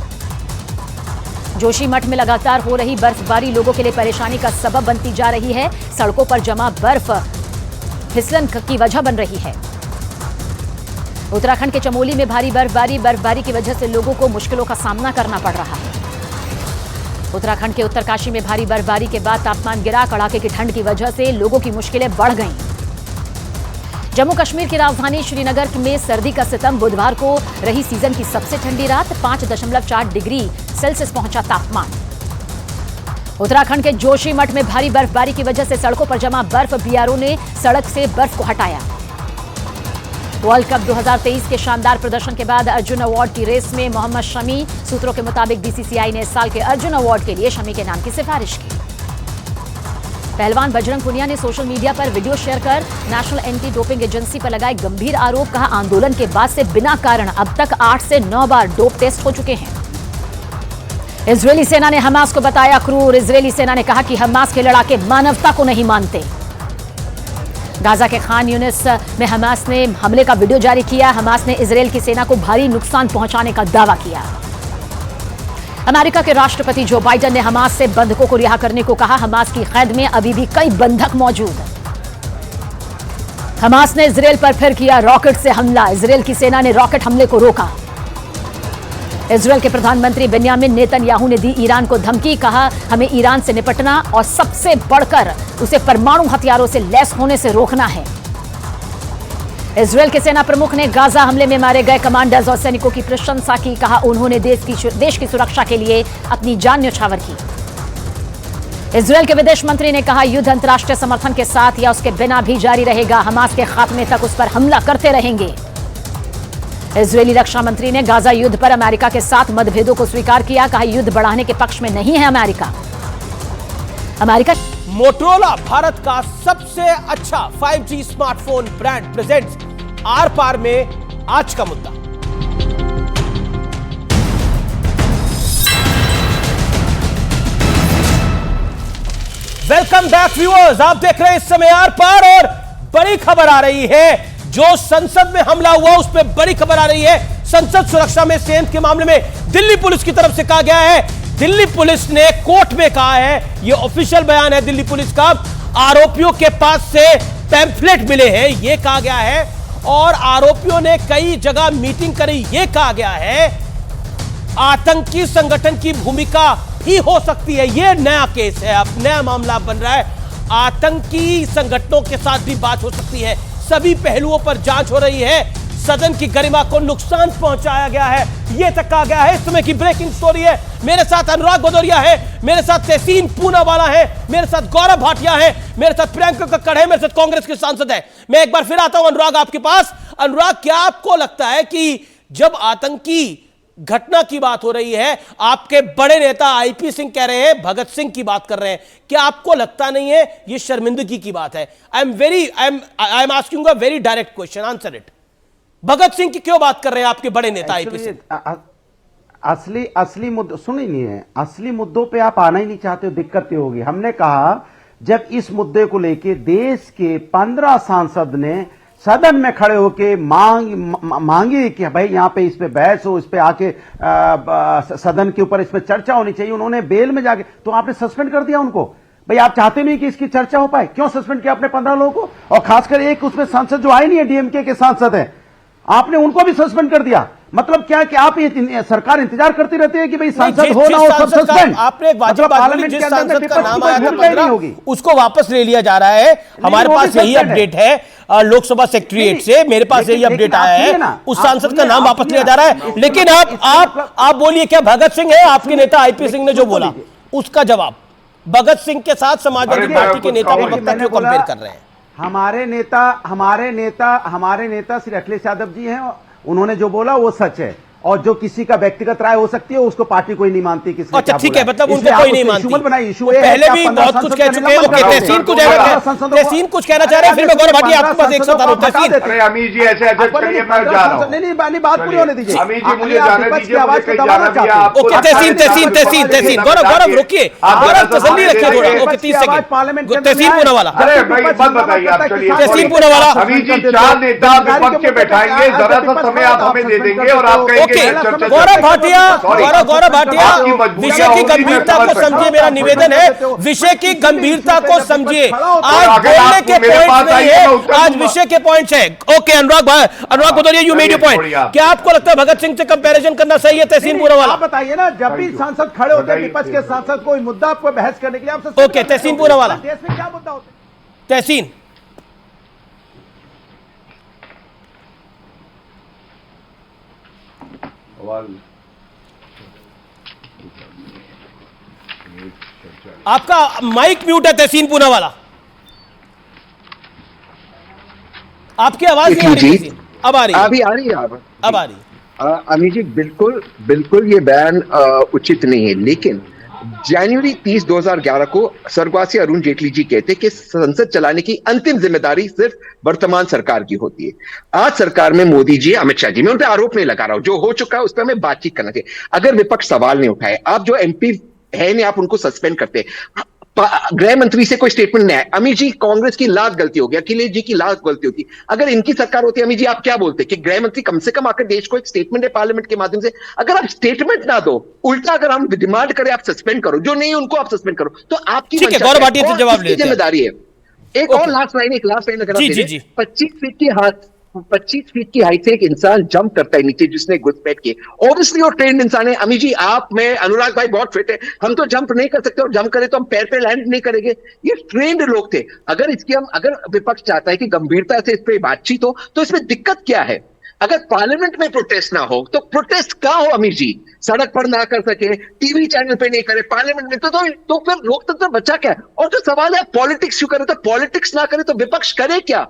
जोशीमठ में लगातार हो रही बर्फबारी लोगों के लिए परेशानी का सबब बनती जा रही है। सड़कों पर जमा बर्फ फिसलन की वजह बन रही है। उत्तराखंड के चमोली में भारी बर्फबारी की वजह से लोगों को मुश्किलों का सामना करना पड़ रहा है। उत्तराखंड के उत्तरकाशी में भारी बर्फबारी के बाद तापमान गिरा। कड़ाके की ठंड की वजह से लोगों की मुश्किलें बढ़ गईं। जम्मू कश्मीर की राजधानी श्रीनगर में सर्दी का सितम। बुधवार को रही सीजन की सबसे ठंडी रात। 5.4 डिग्री सेल्सियस पहुंचा तापमान। उत्तराखंड के जोशीमठ में भारी बर्फबारी की वजह से सड़कों पर जमा बर्फ। बीआरओ ने सड़क से बर्फ को हटाया। वर्ल्ड कप 2023 के शानदार प्रदर्शन के बाद अर्जुन अवार्ड की रेस में मोहम्मद शमी। सूत्रों के मुताबिक बीसीसीआई ने इस साल के अर्जुन अवार्ड के लिए शमी के नाम की सिफारिश की। पहलवान बजरंग पुनिया ने सोशल मीडिया पर वीडियो शेयर कर नेशनल एंटी डोपिंग एजेंसी पर लगाए गंभीर आरोप। कहा, आंदोलन के बाद से बिना कारण अब तक 8 से 9 बार डोप टेस्ट हो चुके हैं। इजरायली सेना ने हमास को बताया क्रूर। इजरायली सेना ने कहा कि हमास के लड़ाके मानवता को नहीं मानते। गाजा के खान यूनिस में हमास ने हमले का वीडियो जारी किया। हमास ने इजरायल की सेना को भारी नुकसान पहुंचाने का दावा किया। अमेरिका के राष्ट्रपति जो बाइडेन ने हमास से बंधकों को रिहा करने को कहा। हमास की कैद में अभी भी कई बंधक मौजूद। हमास ने इजरायल पर फिर किया रॉकेट से हमला। इजरायल की सेना ने रॉकेट हमले को रोका। इजरायल के प्रधानमंत्री बेन्यामिन नेतन्याहू ने दी ईरान को धमकी। कहा, हमें ईरान से निपटना और सबसे बढ़कर उसे परमाणु हथियारों से लैस होने से रोकना है। इजरायल के सेना प्रमुख ने गाजा हमले में मारे गए कमांडर्स और सैनिकों की प्रशंसा की। कहा, उन्होंने देश की सुरक्षा के लिए अपनी जान न्यौछावर की। इजरायल के विदेश मंत्री ने कहा, युद्ध अंतर्राष्ट्रीय समर्थन के साथ या उसके बिना भी जारी रहेगा। हमास के खात्मे तक उस पर हमला करते रहेंगे। इजरायली रक्षा मंत्री ने गाजा युद्ध पर अमेरिका के साथ मतभेदों को स्वीकार किया, कहा युद्ध बढ़ाने के पक्ष में नहीं है अमेरिका। मोटोरोला भारत का सबसे अच्छा 5G स्मार्टफोन ब्रांड प्रेजेंट्स आर पार में आज का मुद्दा। वेलकम बैक व्यूअर्स, आप देख रहे हैं इस समय आर पार और बड़ी खबर आ रही है। जो संसद में हमला हुआ उस पर बड़ी खबर आ रही है। संसद सुरक्षा में सेंध के मामले में दिल्ली पुलिस की तरफ से कहा गया है, दिल्ली पुलिस ने कोर्ट में कहा है, यह ऑफिशियल बयान है दिल्ली पुलिस का, आरोपियों के पास से पैम्फलेट मिले हैं, यह कहा गया है, और आरोपियों ने कई जगह मीटिंग करी, यह कहा गया है। आतंकी संगठन की भूमिका ही हो सकती है, यह नया केस है, अब नया मामला बन रहा है। आतंकी संगठनों के साथ भी बात हो सकती है, सभी पहलुओं पर जांच हो रही है। सदन की गरिमा को नुकसान पहुंचाया गया है, यह तक कहा गया है। इस समय की ब्रेकिंग स्टोरी है। मेरे साथ अनुराग भदौरिया है, मेरे साथ तहसीन पूनावाला है, मेरे साथ गौरव भाटिया है, मेरे साथ प्रियंका कक्कड़ है, मेरे साथ कांग्रेस के सांसद है। मैं एक बार फिर आता हूं अनुराग आपके पास। अनुराग, क्या आपको लगता है कि जब आतंकी घटना की बात हो रही है, आपके बड़े नेता आईपी सिंह कह रहे हैं, भगत सिंह की बात कर रहे हैं, क्या आपको लगता नहीं है यह शर्मिंदगी की बात है? I am asking a very direct question, answer it. Bhagat Singh की क्यों बात कर रहे हैं आपके बड़े नेता आईपी सिंह? असली मुद्दों सुन ही नहीं है, असली मुद्दों पे आप आना ही नहीं चाहते हो, दिक्कत ये होगी। हमने कहा जब इस मुद्दे को लेके देश के 15 सांसद ने सदन में खड़े होके मांगी कि भाई यहां पे इस पे बहस हो, इस पे आके सदन के ऊपर इस पे चर्चा होनी चाहिए, उन्होंने बेल में जाके, तो आपने सस्पेंड कर दिया उनको। भाई आप चाहते नहीं कि इसकी चर्चा हो पाए, क्यों सस्पेंड किया आपने 15 लोगों को? और खासकर एक उसमें सांसद जो आए नहीं है, डीएमके के सांसद हैं, आपने उनको भी सस्पेंड कर दिया। मतलब क्या है कि आप ये सरकार इंतजार करती रहती है कि भाई सांसद हो ना हो सब सस्पेंड। आपने एक वाजिब बात बोली, जिस सांसद का नाम आया था 15 उसको वापस ले लिया जा रहा है। हमारे पास यही अपडेट है लोकसभा सेक्रेटरीएट से, मेरे पास यही अपडेट आया है, उस सांसद का नाम वापस लिया जा रहा है। लेकिन आप बोलिए, क्या भगत सिंह है आपके नेता आईपी सिंह ने जो बोला उसका जवाब? भगत सिंह के साथ समाजवादी पार्टी के नेता प्रवक्ता क्यों कंपेयर कर रहे हैं? हमारे नेता श्री अखिलेश यादव जी हैं, उन्होंने जो बोला वो सच है, और जो किसी का व्यक्तिगत राय हो सकती है उसको पार्टी कोई नहीं मानती। किसने अच्छा ठीक है, मतलब उनको कोई नहीं मानती। पहले भी बहुत कुछ कह चुके हैं। ओके, तहसीन कुछ कहना चाह रहे हैं, फिर मैं गौरव भाटिया आपके पास एक साथ आ रहा हूं। तहसीन, अमीर जी ऐसे करिए, मैं जा रहा हूं। नहीं, बात पूरी होने दीजिए। अमीर जी मुझे जाने दीजिए, आवाज को दबाना चाहते हैं। ओके, तहसीन, गौरव रुकिए, गौरव तसल्ली रखिए थोड़ा। Okay, 30 second. तहसीन पूनावाला, अरे भाई बात बताइए आप, चलिए। तहसीन पूनावाला, अमीर जी 4 नेता विपक्ष के बैठाएंगे, जरा सा समय आप हमें दे देंगे और आप कहेंगे गौरव भाटिया, विषय की गंभीरता को समझिए, मेरा निवेदन है, विषय की गंभीरता को समझिए। आज बोलने के पॉइंट नहीं है, आज विषय के पॉइंट्स है। Okay, Anurag Bhadauria, you made your point. क्या आपको लगता है भगत सिंह से कंपैरिजन करना सही है? तहसीन पूनावाला, आप बताइए ना, जब भी सांसद खड़े होते हैं विपक्ष के सांसद, कोई मुद्दा आपको बहस करने के लिए आपसे। ओके, तहसीन पूनावाला, देश में क्या मुद्दा होता है? तहसीन, आपका माइक म्यूट है तहसीन पूनावाला, आपकी आवाज नहीं आ रही। अब आ रही है, अभी आ रही है, अब आ रही है। अमीर जी, बिल्कुल ये बयान उचित नहीं है, लेकिन जनवरी 30, 2011 को स्वर्गवासी अरुण जेटली जी कहते कि संसद चलाने की अंतिम जिम्मेदारी सिर्फ वर्तमान सरकार की होती है। आज सरकार में मोदी जी, अमित शाह जी, मैं उन पर आरोप नहीं लगा रहा हूं, जो हो चुका है उस पर हमें बातचीत करना चाहिए। अगर विपक्ष सवाल नहीं उठाए, आप जो एमपी है नहीं, आप उनको सस्पेंड करते, गृह मंत्री से कोई स्टेटमेंट नहीं आया। अमीर जी, कांग्रेस की लाख गलती होगी, अखिलेश जी की लाख गलती होगी। अगर इनकी सरकार होती, अमीर जी आप क्या बोलते कि गृह मंत्री कम से कम आकर देश को एक स्टेटमेंट है पार्लियामेंट के माध्यम से? अगर आप स्टेटमेंट ना दो, उल्टा अगर हम डिमांड करें आप सस्पेंड करो, जो नहीं उनको आप सस्पेंड करो, तो आपकी गौरव भाटिया से जवाब लेते हैं। जिम्मेदारी है। एक और लास्ट लाइन 25 फीट की हाइट से एक इंसान जंप करता है नीचे, जिसने घुसपैठ की, ऑब्वियसली वो ट्रेंड इंसान है। अमीर जी, आप, मैं, अनुराग भाई बहुत फिट है, हम तो जंप नहीं कर सकते, और जंप करें तो हम पैर पे लैंड नहीं करेंगे। ये ट्रेंड लोग थे। अगर विपक्ष चाहता है कि गंभीरता से इस पे बातचीत हो, तो इसमें दिक्कत क्या है? अगर पार्लियामेंट में प्रोटेस्ट ना हो तो प्रोटेस्ट क्या हो अमीर जी? सड़क पर ना कर सके, टीवी चैनल पे नहीं करे, पार्लियामेंट में तो फिर लोकतंत्र बचा क्या है? और जो सवाल है पॉलिटिक्स क्यों करे, तो पॉलिटिक्स ना करे तो विपक्ष करे क्या?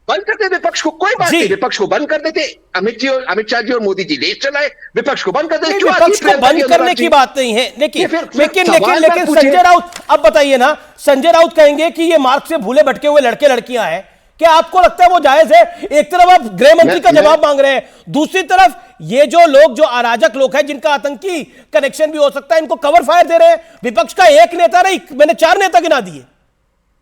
बंद कर दे विपक्ष को, कोई बात नहीं, विपक्ष को बंद कर देते। अमित शाह जी और मोदी जी देश चलाए, विपक्ष को बंद कर देते। विपक्ष को बंद करने की बात नहीं है, लेकिन संजय राउत, अब बताइए ना, संजय राउत कहेंगे कि ये मार्ग से भूले भटके हुए लड़के लड़कियां हैं, क्या आपको लगता है वो जायज है? एक तरफ आप गृह मंत्री का जवाब मांग रहे हैं, दूसरी तरफ ये जो लोग, जो अराजक लोग हैं जिनका आतंकी कनेक्शन भी हो सकता है, इनको कवर फायर दे रहे हैं। विपक्ष का एक नेता नहीं, मैंने 4 नेता गिना दिए।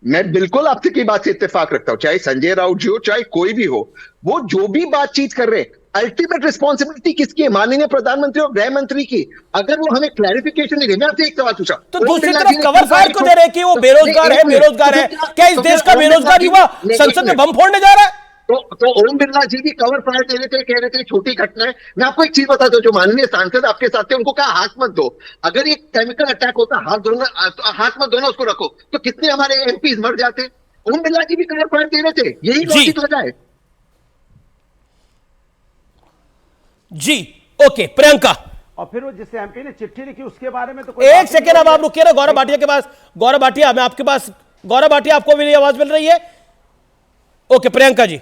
मैं बिल्कुल आपकी बात से इत्तेफाक रखता हूं, चाहे संजय राउत जी हो, चाहे कोई भी हो, वो जो भी बातचीत कर रहे हैं, अल्टीमेट रिस्पॉन्सिबिलिटी किसकी है? माननीय प्रधानमंत्री और गृह मंत्री की। अगर वो हमें क्लैरिफिकेशन नहीं दे, मैं आपसे एक सवाल पूछा, तो दूसरी तरफ कवर फायर को दे रहे हैं कि वो बेरोजगार है, बेरोजगार है। क्या इस देश का बेरोजगार युवा संसद में बम फोड़ने जा रहा है? तो ओम बिरला जी भी कवर फायर दे रहे थे, कह रहे थे छोटी घटना है। मैं आपको एक चीज बताता हूं, जो माननीय सांसद आपके साथ थे, उनको कहा हाथ मत दो। अगर ये केमिकल अटैक होता, हाथ मत दो ना, उसको रखो, तो कितने हमारे एमपीज मर जाते। ओम बिरला जी भी कवर फायर दे रहे थे, यही लॉजिक वजह है। जी ओके, प्रियंका। और फिर वो जिस एमपी ने चिट्ठी लिखी उसके बारे में तो एक सेकेंड, अब आप रुकिए ना, गौरव भाटिया के पास। गौरव भाटिया, मैं आपके पास, गौरव भाटिया, आपको मेरी आवाज मिल रही है? ओके, प्रियंका जी।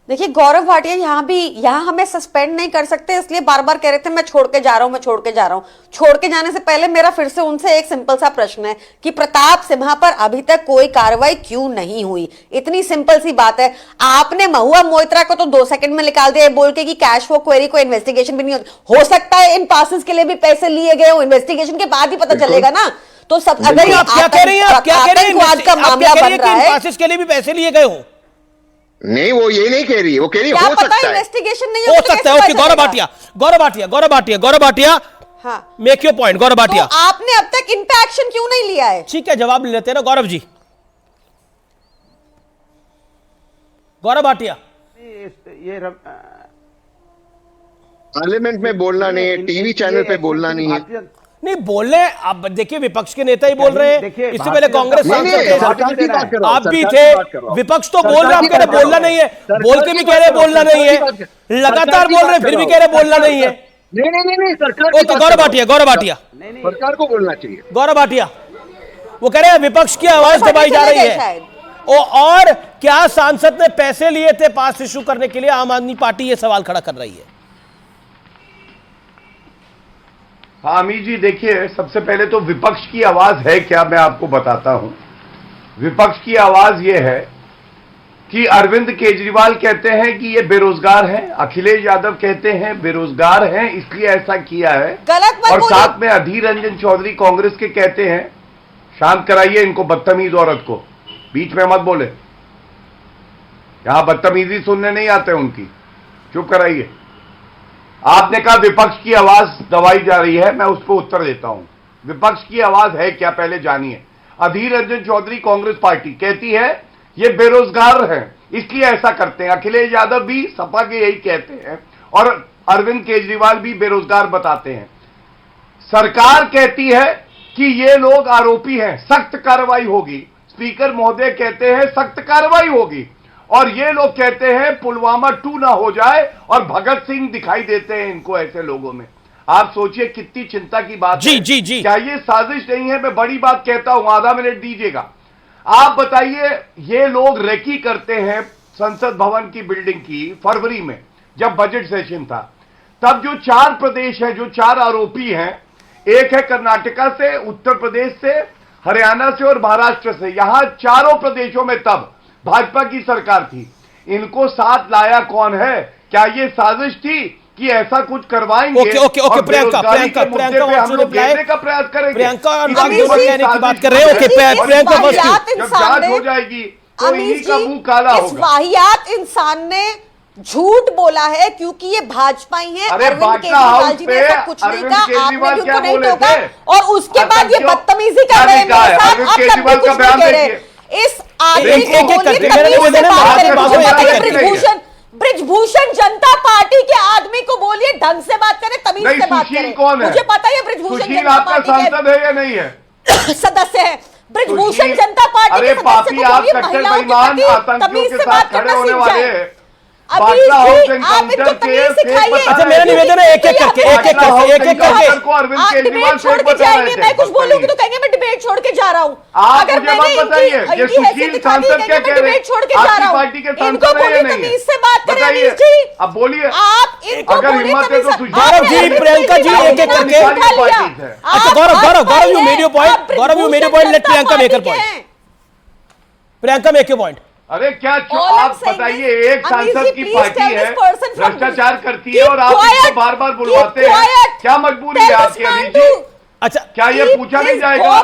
देखिए गौरव भाटिया यहाँ हमें सस्पेंड नहीं कर सकते, इसलिए बार बार कह रहे थे मैं छोड़ के जा रहा हूं, मैं छोड़ के जा रहा हूं। छोड़ के जाने से पहले मेरा फिर से उनसे एक सिंपल सा प्रश्न है कि प्रताप सिम्हा पर अभी तक कोई कार्रवाई क्यों नहीं हुई? इतनी सिंपल सी बात है। आपने महुआ मोइत्रा को तो 2 सेकंड में निकाल दिया बोल के कि कैश फ्लो क्वेरी को इन्वेस्टिगेशन भी नहीं हो सकता है इन पासेस के लिए भी पैसे लिए गए हो, इन्वेस्टिगेशन के बाद ही पता चलेगा ना। तो सब अगर आप क्या कह रही हैं, आप क्या कह रही हैं, आज का मामला बन रहा है, पासेस के लिए भी पैसे लिए गए हो? नहीं, वो ये नहीं कह रही है, वो कह रही है हो सकता है, इन्वेस्टिगेशन नहीं हो सकता है। ओके, गौरव भाटिया, हाँ, make your point. Gaurav Bhatia, तो आपने अब तक इन पे एक्शन क्यों नहीं लिया है? ठीक है, जवाब ले लेते हैं ना गौरव जी। गौरव भाटिया, ये पार्लियामेंट में बोलना नहीं है, टीवी चैनल पे बोलना नहीं है। नहीं बोलने, अब देखिए विपक्ष के नेता ही बोल रहे हैं, इससे पहले कांग्रेस सांसद थे, आप भी थे, विपक्ष तो बोल रहे, आप कह रहे बोलना नहीं है, बोल के भी कह रहे बोलना नहीं है, लगातार बोल रहे फिर भी कह रहे बोलना नहीं है। नहीं, सरकार तो गौरव भाटिया, सरकार को बोलना चाहिए। गौरव भाटिया, वो कह रहे हैं विपक्ष की आवाज दबाई जा रही है। और क्या सांसद ने पैसे लिए थे पास इशू करने के लिए? आम आदमी पार्टी ये सवाल खड़ा कर रही है। हाँ अमीर जी, देखिए सबसे पहले तो विपक्ष की आवाज है क्या, मैं आपको बताता हूं। विपक्ष की आवाज यह है कि अरविंद केजरीवाल कहते हैं कि ये बेरोजगार हैं, अखिलेश यादव कहते हैं बेरोजगार हैं इसलिए ऐसा किया है, और साथ में अधीर रंजन चौधरी कांग्रेस के कहते हैं शांत कराइए इनको, बदतमीज औरत को, बीच में मत बोले, यहां बदतमीजी सुनने नहीं आते उनकी, चुप कराइए। आपने कहा विपक्ष की आवाज दबाई जा रही है, मैं उसको उत्तर देता हूं। विपक्ष की आवाज है क्या, पहले जानिए। अधीर रंजन चौधरी कांग्रेस पार्टी कहती है ये बेरोजगार हैं इसलिए ऐसा करते हैं, अखिलेश यादव भी सपा के यही कहते हैं, और अरविंद केजरीवाल भी बेरोजगार बताते हैं। सरकार कहती है कि ये लोग आरोपी हैं, सख्त कार्रवाई होगी, स्पीकर महोदय कहते हैं सख्त कार्रवाई होगी, और ये लोग कहते हैं पुलवामा 2 ना हो जाए, और भगत सिंह दिखाई देते हैं इनको ऐसे लोगों में। आप सोचिए कितनी चिंता की बात है। जी। क्या ये साजिश नहीं है? मैं बड़ी बात कहता हूं, आधा मिनट दीजिएगा। आप बताइए, ये लोग रेकी करते हैं संसद भवन की बिल्डिंग की फरवरी में, जब बजट सेशन था, तब जो 4 प्रदेश हैं, जो 4 आरोपी हैं, एक है कर्नाटका से, उत्तर प्रदेश से, हरियाणा से और महाराष्ट्र से, यहां चारों प्रदेशों में तब भाजपा की सरकार थी। इनको साथ लाया कौन है? क्या ये साजिश थी कि ऐसा कुछ करवाएंगे? ओके, प्रियंका हम लोग घेरने का प्रयास करेंगे। प्रियंका की बात कर रहे हैं। ओके, प्रियंका, जब जांच हो जाएगी तो इन्हीं का मुंह काला होगा। वाहियात इंसान ने झूठ बोला है क्योंकि ये भाजपा ही है। अरविंद केजरीवाल जी ने ऐसा कुछ नहीं कहा, आपने भी उनको नहीं टोका, और उसके बाद ये बदतमीजी कर रहे हैं मेरे साथ। आप तब भी कुछ नहीं कह रहे। इस आदमी को ब्रिजभूषण जनता पार्टी के आदमी को बोलिए ढंग से बात करें, तमीज से बात करें। मुझे पता है ब्रिजभूषण जनता पार्टी सांसद है या नहीं है, सदस्य है। ब्रिजभूषण जनता पार्टी के सदस्य को बोलिए महिलाओं के प्रति तमीज से बात करना सीख जाए। बाटला हाउस एनकाउंटर के अच्छा मेरा निवेदन है एक एक करके अरविंद केजरीवाल फेक बता रहे थे। मैं कुछ बोलूंगी तो कहेंगे मैं डिबेट छोड़ के जा रहा हूँ। आप मुझे बात बताइए, ये सुशील सांसद क्या कह रहे हैं? आपकी पार्टी के सांसद है या नहीं है? बताइए, अब बोलिए। आप अगर हिम्मत है तो सुशील गौरव जी, प्रियंका जी एक एक करके। अच्छा Gaurav you made your point, Gaurav you made your point, let Priyanka make her point. Priyanka make your point. अरे क्या आप बताइए, एक सांसद की पार्टी है, भ्रष्टाचार करती है और आप इसको बार बार बुलवाते हैं, क्या मजबूरी है आपकी अनिल जी? अच्छा क्या ये पूछा नहीं जाएगा?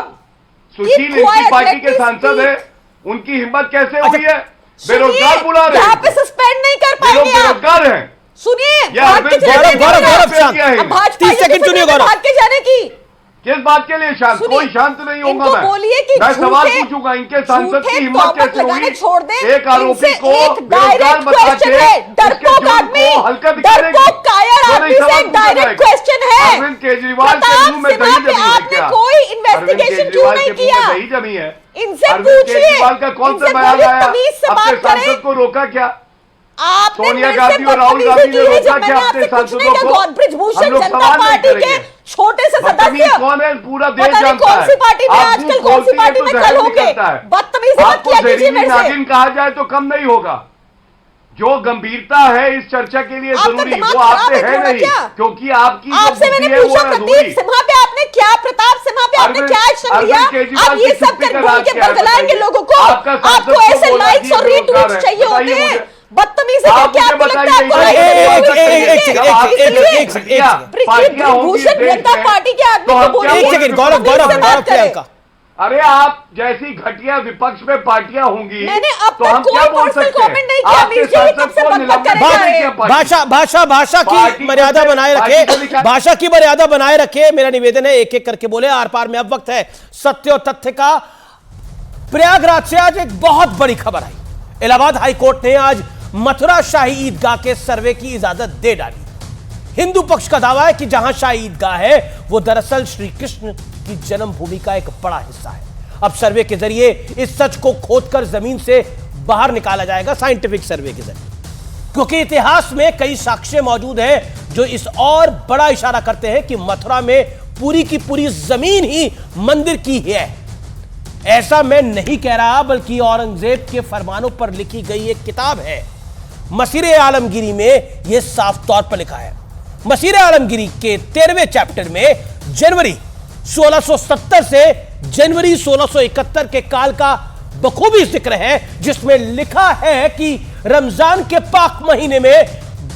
सुशील इनकी पार्टी के सांसद है, उनकी हिम्मत कैसे हुई है? बेरोजगार बुला रहे हैं, सस्पेंड नहीं कर पाएंगे, लोग बेरोजगार हैं। सुनिए, गौरव 30 सेकंड सुनिए गौरव। भाग के जाने की किस बात के लिए शांत? कोई शांत नहीं होगा। मैं सवाल पूछूंगा, इनके सांसद की हिम्मत कैसे हुई एक आरोपी को बेरोजगार बता के हल्का दिखाने की? अरविंद केजरीवाल के मुंह में दही जमी है क्या? कोई इन्वेस्टिगेशन क्यों नहीं किया? दही जमी है। इनसे अरविंद केजरीवाल का कौन सा बयान आया? अपने सांसद को रोका क्या? सोनिया गांधी और राहुल गांधी ने रोका क्या अपने सांसदों को? हम लोग सवाल नहीं करेंगे। छोटे से सदस्य कौन है? पूरा देश जानता है। कौन सी पार्टी में आजकल, कौन सी पार्टी में कल होंगे? बदतमीजी मत किया कीजिए मेरे से। नागिन कहा जाए तो कम नहीं होगा। जो गंभीरता है इस चर्चा के लिए जरूरी, वो आपसे है नहीं, क्योंकि आपकी आपसे मैंने पूछा प्रदीप सिम्हा पे आपने क्या, प्रताप सिम्हा पे आपने क्या एक्शन लिया? आप ये सब कर बोल के बरगलाएंगे लोगों को। आपको ऐसे लाइक्स और रीट्वीट्स चाहिए होते हैं। बदतमीजी करके आपको लगता है भूषण जनता पार्टी के आदमी को बोलिए। गौरव अरे आप जैसी घटिया विपक्ष में पार्टियां होंगी मैंने अब तो हम क्या बोल सकते हैं? आपके सांसद को निलंबित भाषा की मर्यादा बनाए रखे, भाषा की मर्यादा बनाए रखे। मेरा निवेदन है एक एक करके बोले। आर पार में अब वक्त है सत्य और तथ्य का। प्रयागराज से आज एक बहुत बड़ी खबर आई। इलाहाबाद हाईकोर्ट ने आज मथुरा शाही ईदगाह के सर्वे की इजाजत दे डाली। हिंदू पक्ष का दावा है कि जहां शाही ईदगाह है वो दरअसल श्री कृष्ण की जन्मभूमि का एक बड़ा हिस्सा है। अब सर्वे के जरिए इस सच को खोदकर जमीन से बाहर निकाला जाएगा, साइंटिफिक सर्वे के जरिए, क्योंकि इतिहास में कई साक्ष्य मौजूद हैं जो इस और बड़ा इशारा करते हैं कि मथुरा में पूरी की पूरी जमीन ही मंदिर की है। ऐसा मैं नहीं कह रहा, बल्कि औरंगजेब के फरमानों पर लिखी गई एक किताब है मसीरे आलमगीरी में यह साफ तौर पर लिखा है। मसीरे आलमगीरी के 13वें चैप्टर में जनवरी 1670 से जनवरी 1671 के काल का बखूबी जिक्र है, जिसमें लिखा है कि रमजान के पाक महीने में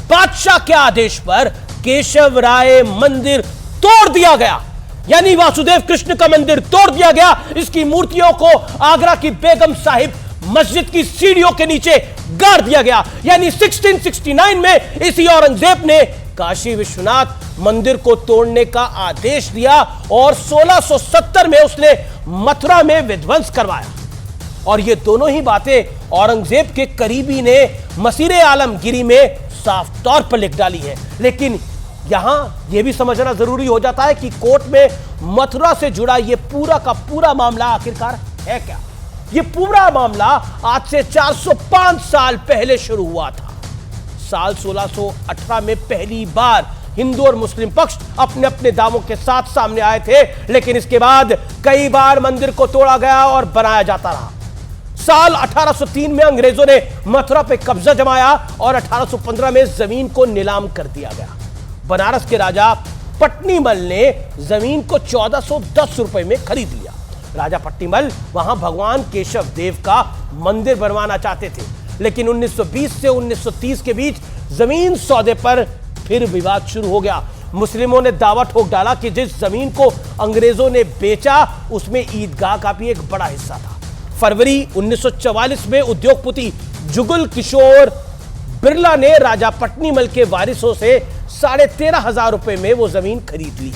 बादशाह के आदेश पर केशव राय मंदिर तोड़ दिया गया, यानी वासुदेव कृष्ण का मंदिर तोड़ दिया गया। इसकी मूर्तियों को आगरा की बेगम साहिब मस्जिद की सीढ़ियों के नीचे गाड़ दिया गया। यानी 1669 में इसी औरंगजेब ने काशी विश्वनाथ मंदिर को तोड़ने का आदेश दिया और 1670 में उसने मथुरा में विध्वंस करवाया। और ये दोनों ही बातें औरंगजेब के करीबी ने मसीरे आलमगीरी में साफ तौर पर लिख डाली है। लेकिन यहां यह भी समझना जरूरी हो जाता है कि कोर्ट में मथुरा से जुड़ा यह पूरा का पूरा मामला आखिरकार है क्या। यह पूरा मामला आज से 405 साल पहले शुरू हुआ था। साल 1618 में पहली बार हिंदू और मुस्लिम पक्ष अपने अपने दावों के साथ सामने आए थे, लेकिन इसके बाद कई बार मंदिर को तोड़ा गया और बनाया जाता रहा। साल 1803 में अंग्रेजों ने मथुरा पर कब्जा जमाया और 1815 में जमीन को नीलाम कर दिया गया। बनारस के राजा पट्टीमल ने जमीन को 1410 रुपए में खरीद लिया। राजा पट्टीमल वहां भगवान केशव देव का मंदिर बनवाना चाहते थे, लेकिन 1920 से 1930 के बीच जमीन सौदे पर फिर विवाद शुरू हो गया। मुस्लिमों ने दावा ठोक डाला कि जिस जमीन को अंग्रेजों ने बेचा उसमें ईदगाह का भी एक बड़ा हिस्सा था। फरवरी 1944 में उद्योगपति जुगल किशोर बिरला ने राजा पट्टीमल के वारिसों से 13,500 रुपए में वो जमीन खरीद ली।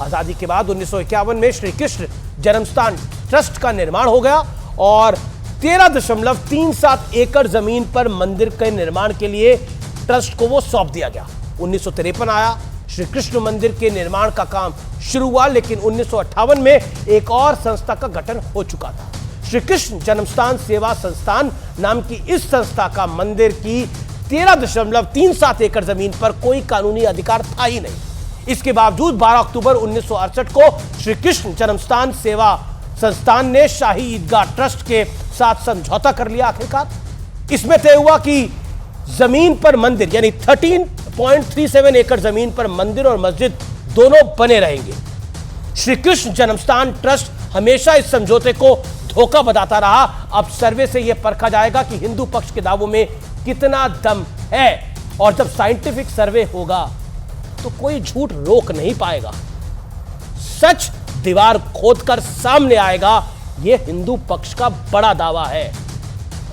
आजादी के बाद 1951 में श्री कृष्ण जन्मस्थान ट्रस्ट का निर्माण हो गया और 13.37 एकड़ जमीन पर मंदिर के निर्माण के लिए ट्रस्ट को वो सौंप दिया गया। 1953 आया, श्री कृष्ण मंदिर के निर्माण का काम शुरू हुआ, लेकिन 1958 में एक और संस्था का गठन हो चुका था। श्री कृष्ण जन्मस्थान सेवा संस्थान नाम की इस संस्था का मंदिर की 13.37 एकड़ जमीन पर कोई कानूनी अधिकार था ही नहीं। इसके बावजूद 12 अक्टूबर 1968 को श्री कृष्ण जन्मस्थान सेवा संस्थान ने शाही ईदगाह ट्रस्ट के साथ समझौता कर लिया। आखिरकार इसमें तय हुआ कि जमीन पर मंदिर यानी 13.37 एकड़ जमीन पर मंदिर और मस्जिद दोनों बने रहेंगे। श्री कृष्ण जन्मस्थान ट्रस्ट हमेशा इस समझौते को धोखा बताता रहा। अब सर्वे से यह परखा जाएगा कि हिंदू पक्ष के दावों में कितना दम है, और जब साइंटिफिक सर्वे होगा तो कोई झूठ रोक नहीं पाएगा। सच दीवार खोदकर सामने आएगा। यह हिंदू पक्ष का बड़ा दावा है।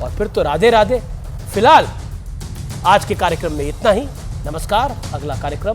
और फिर तो राधे राधे। फिलहाल आज के कार्यक्रम में इतना ही। नमस्कार। अगला कार्यक्रम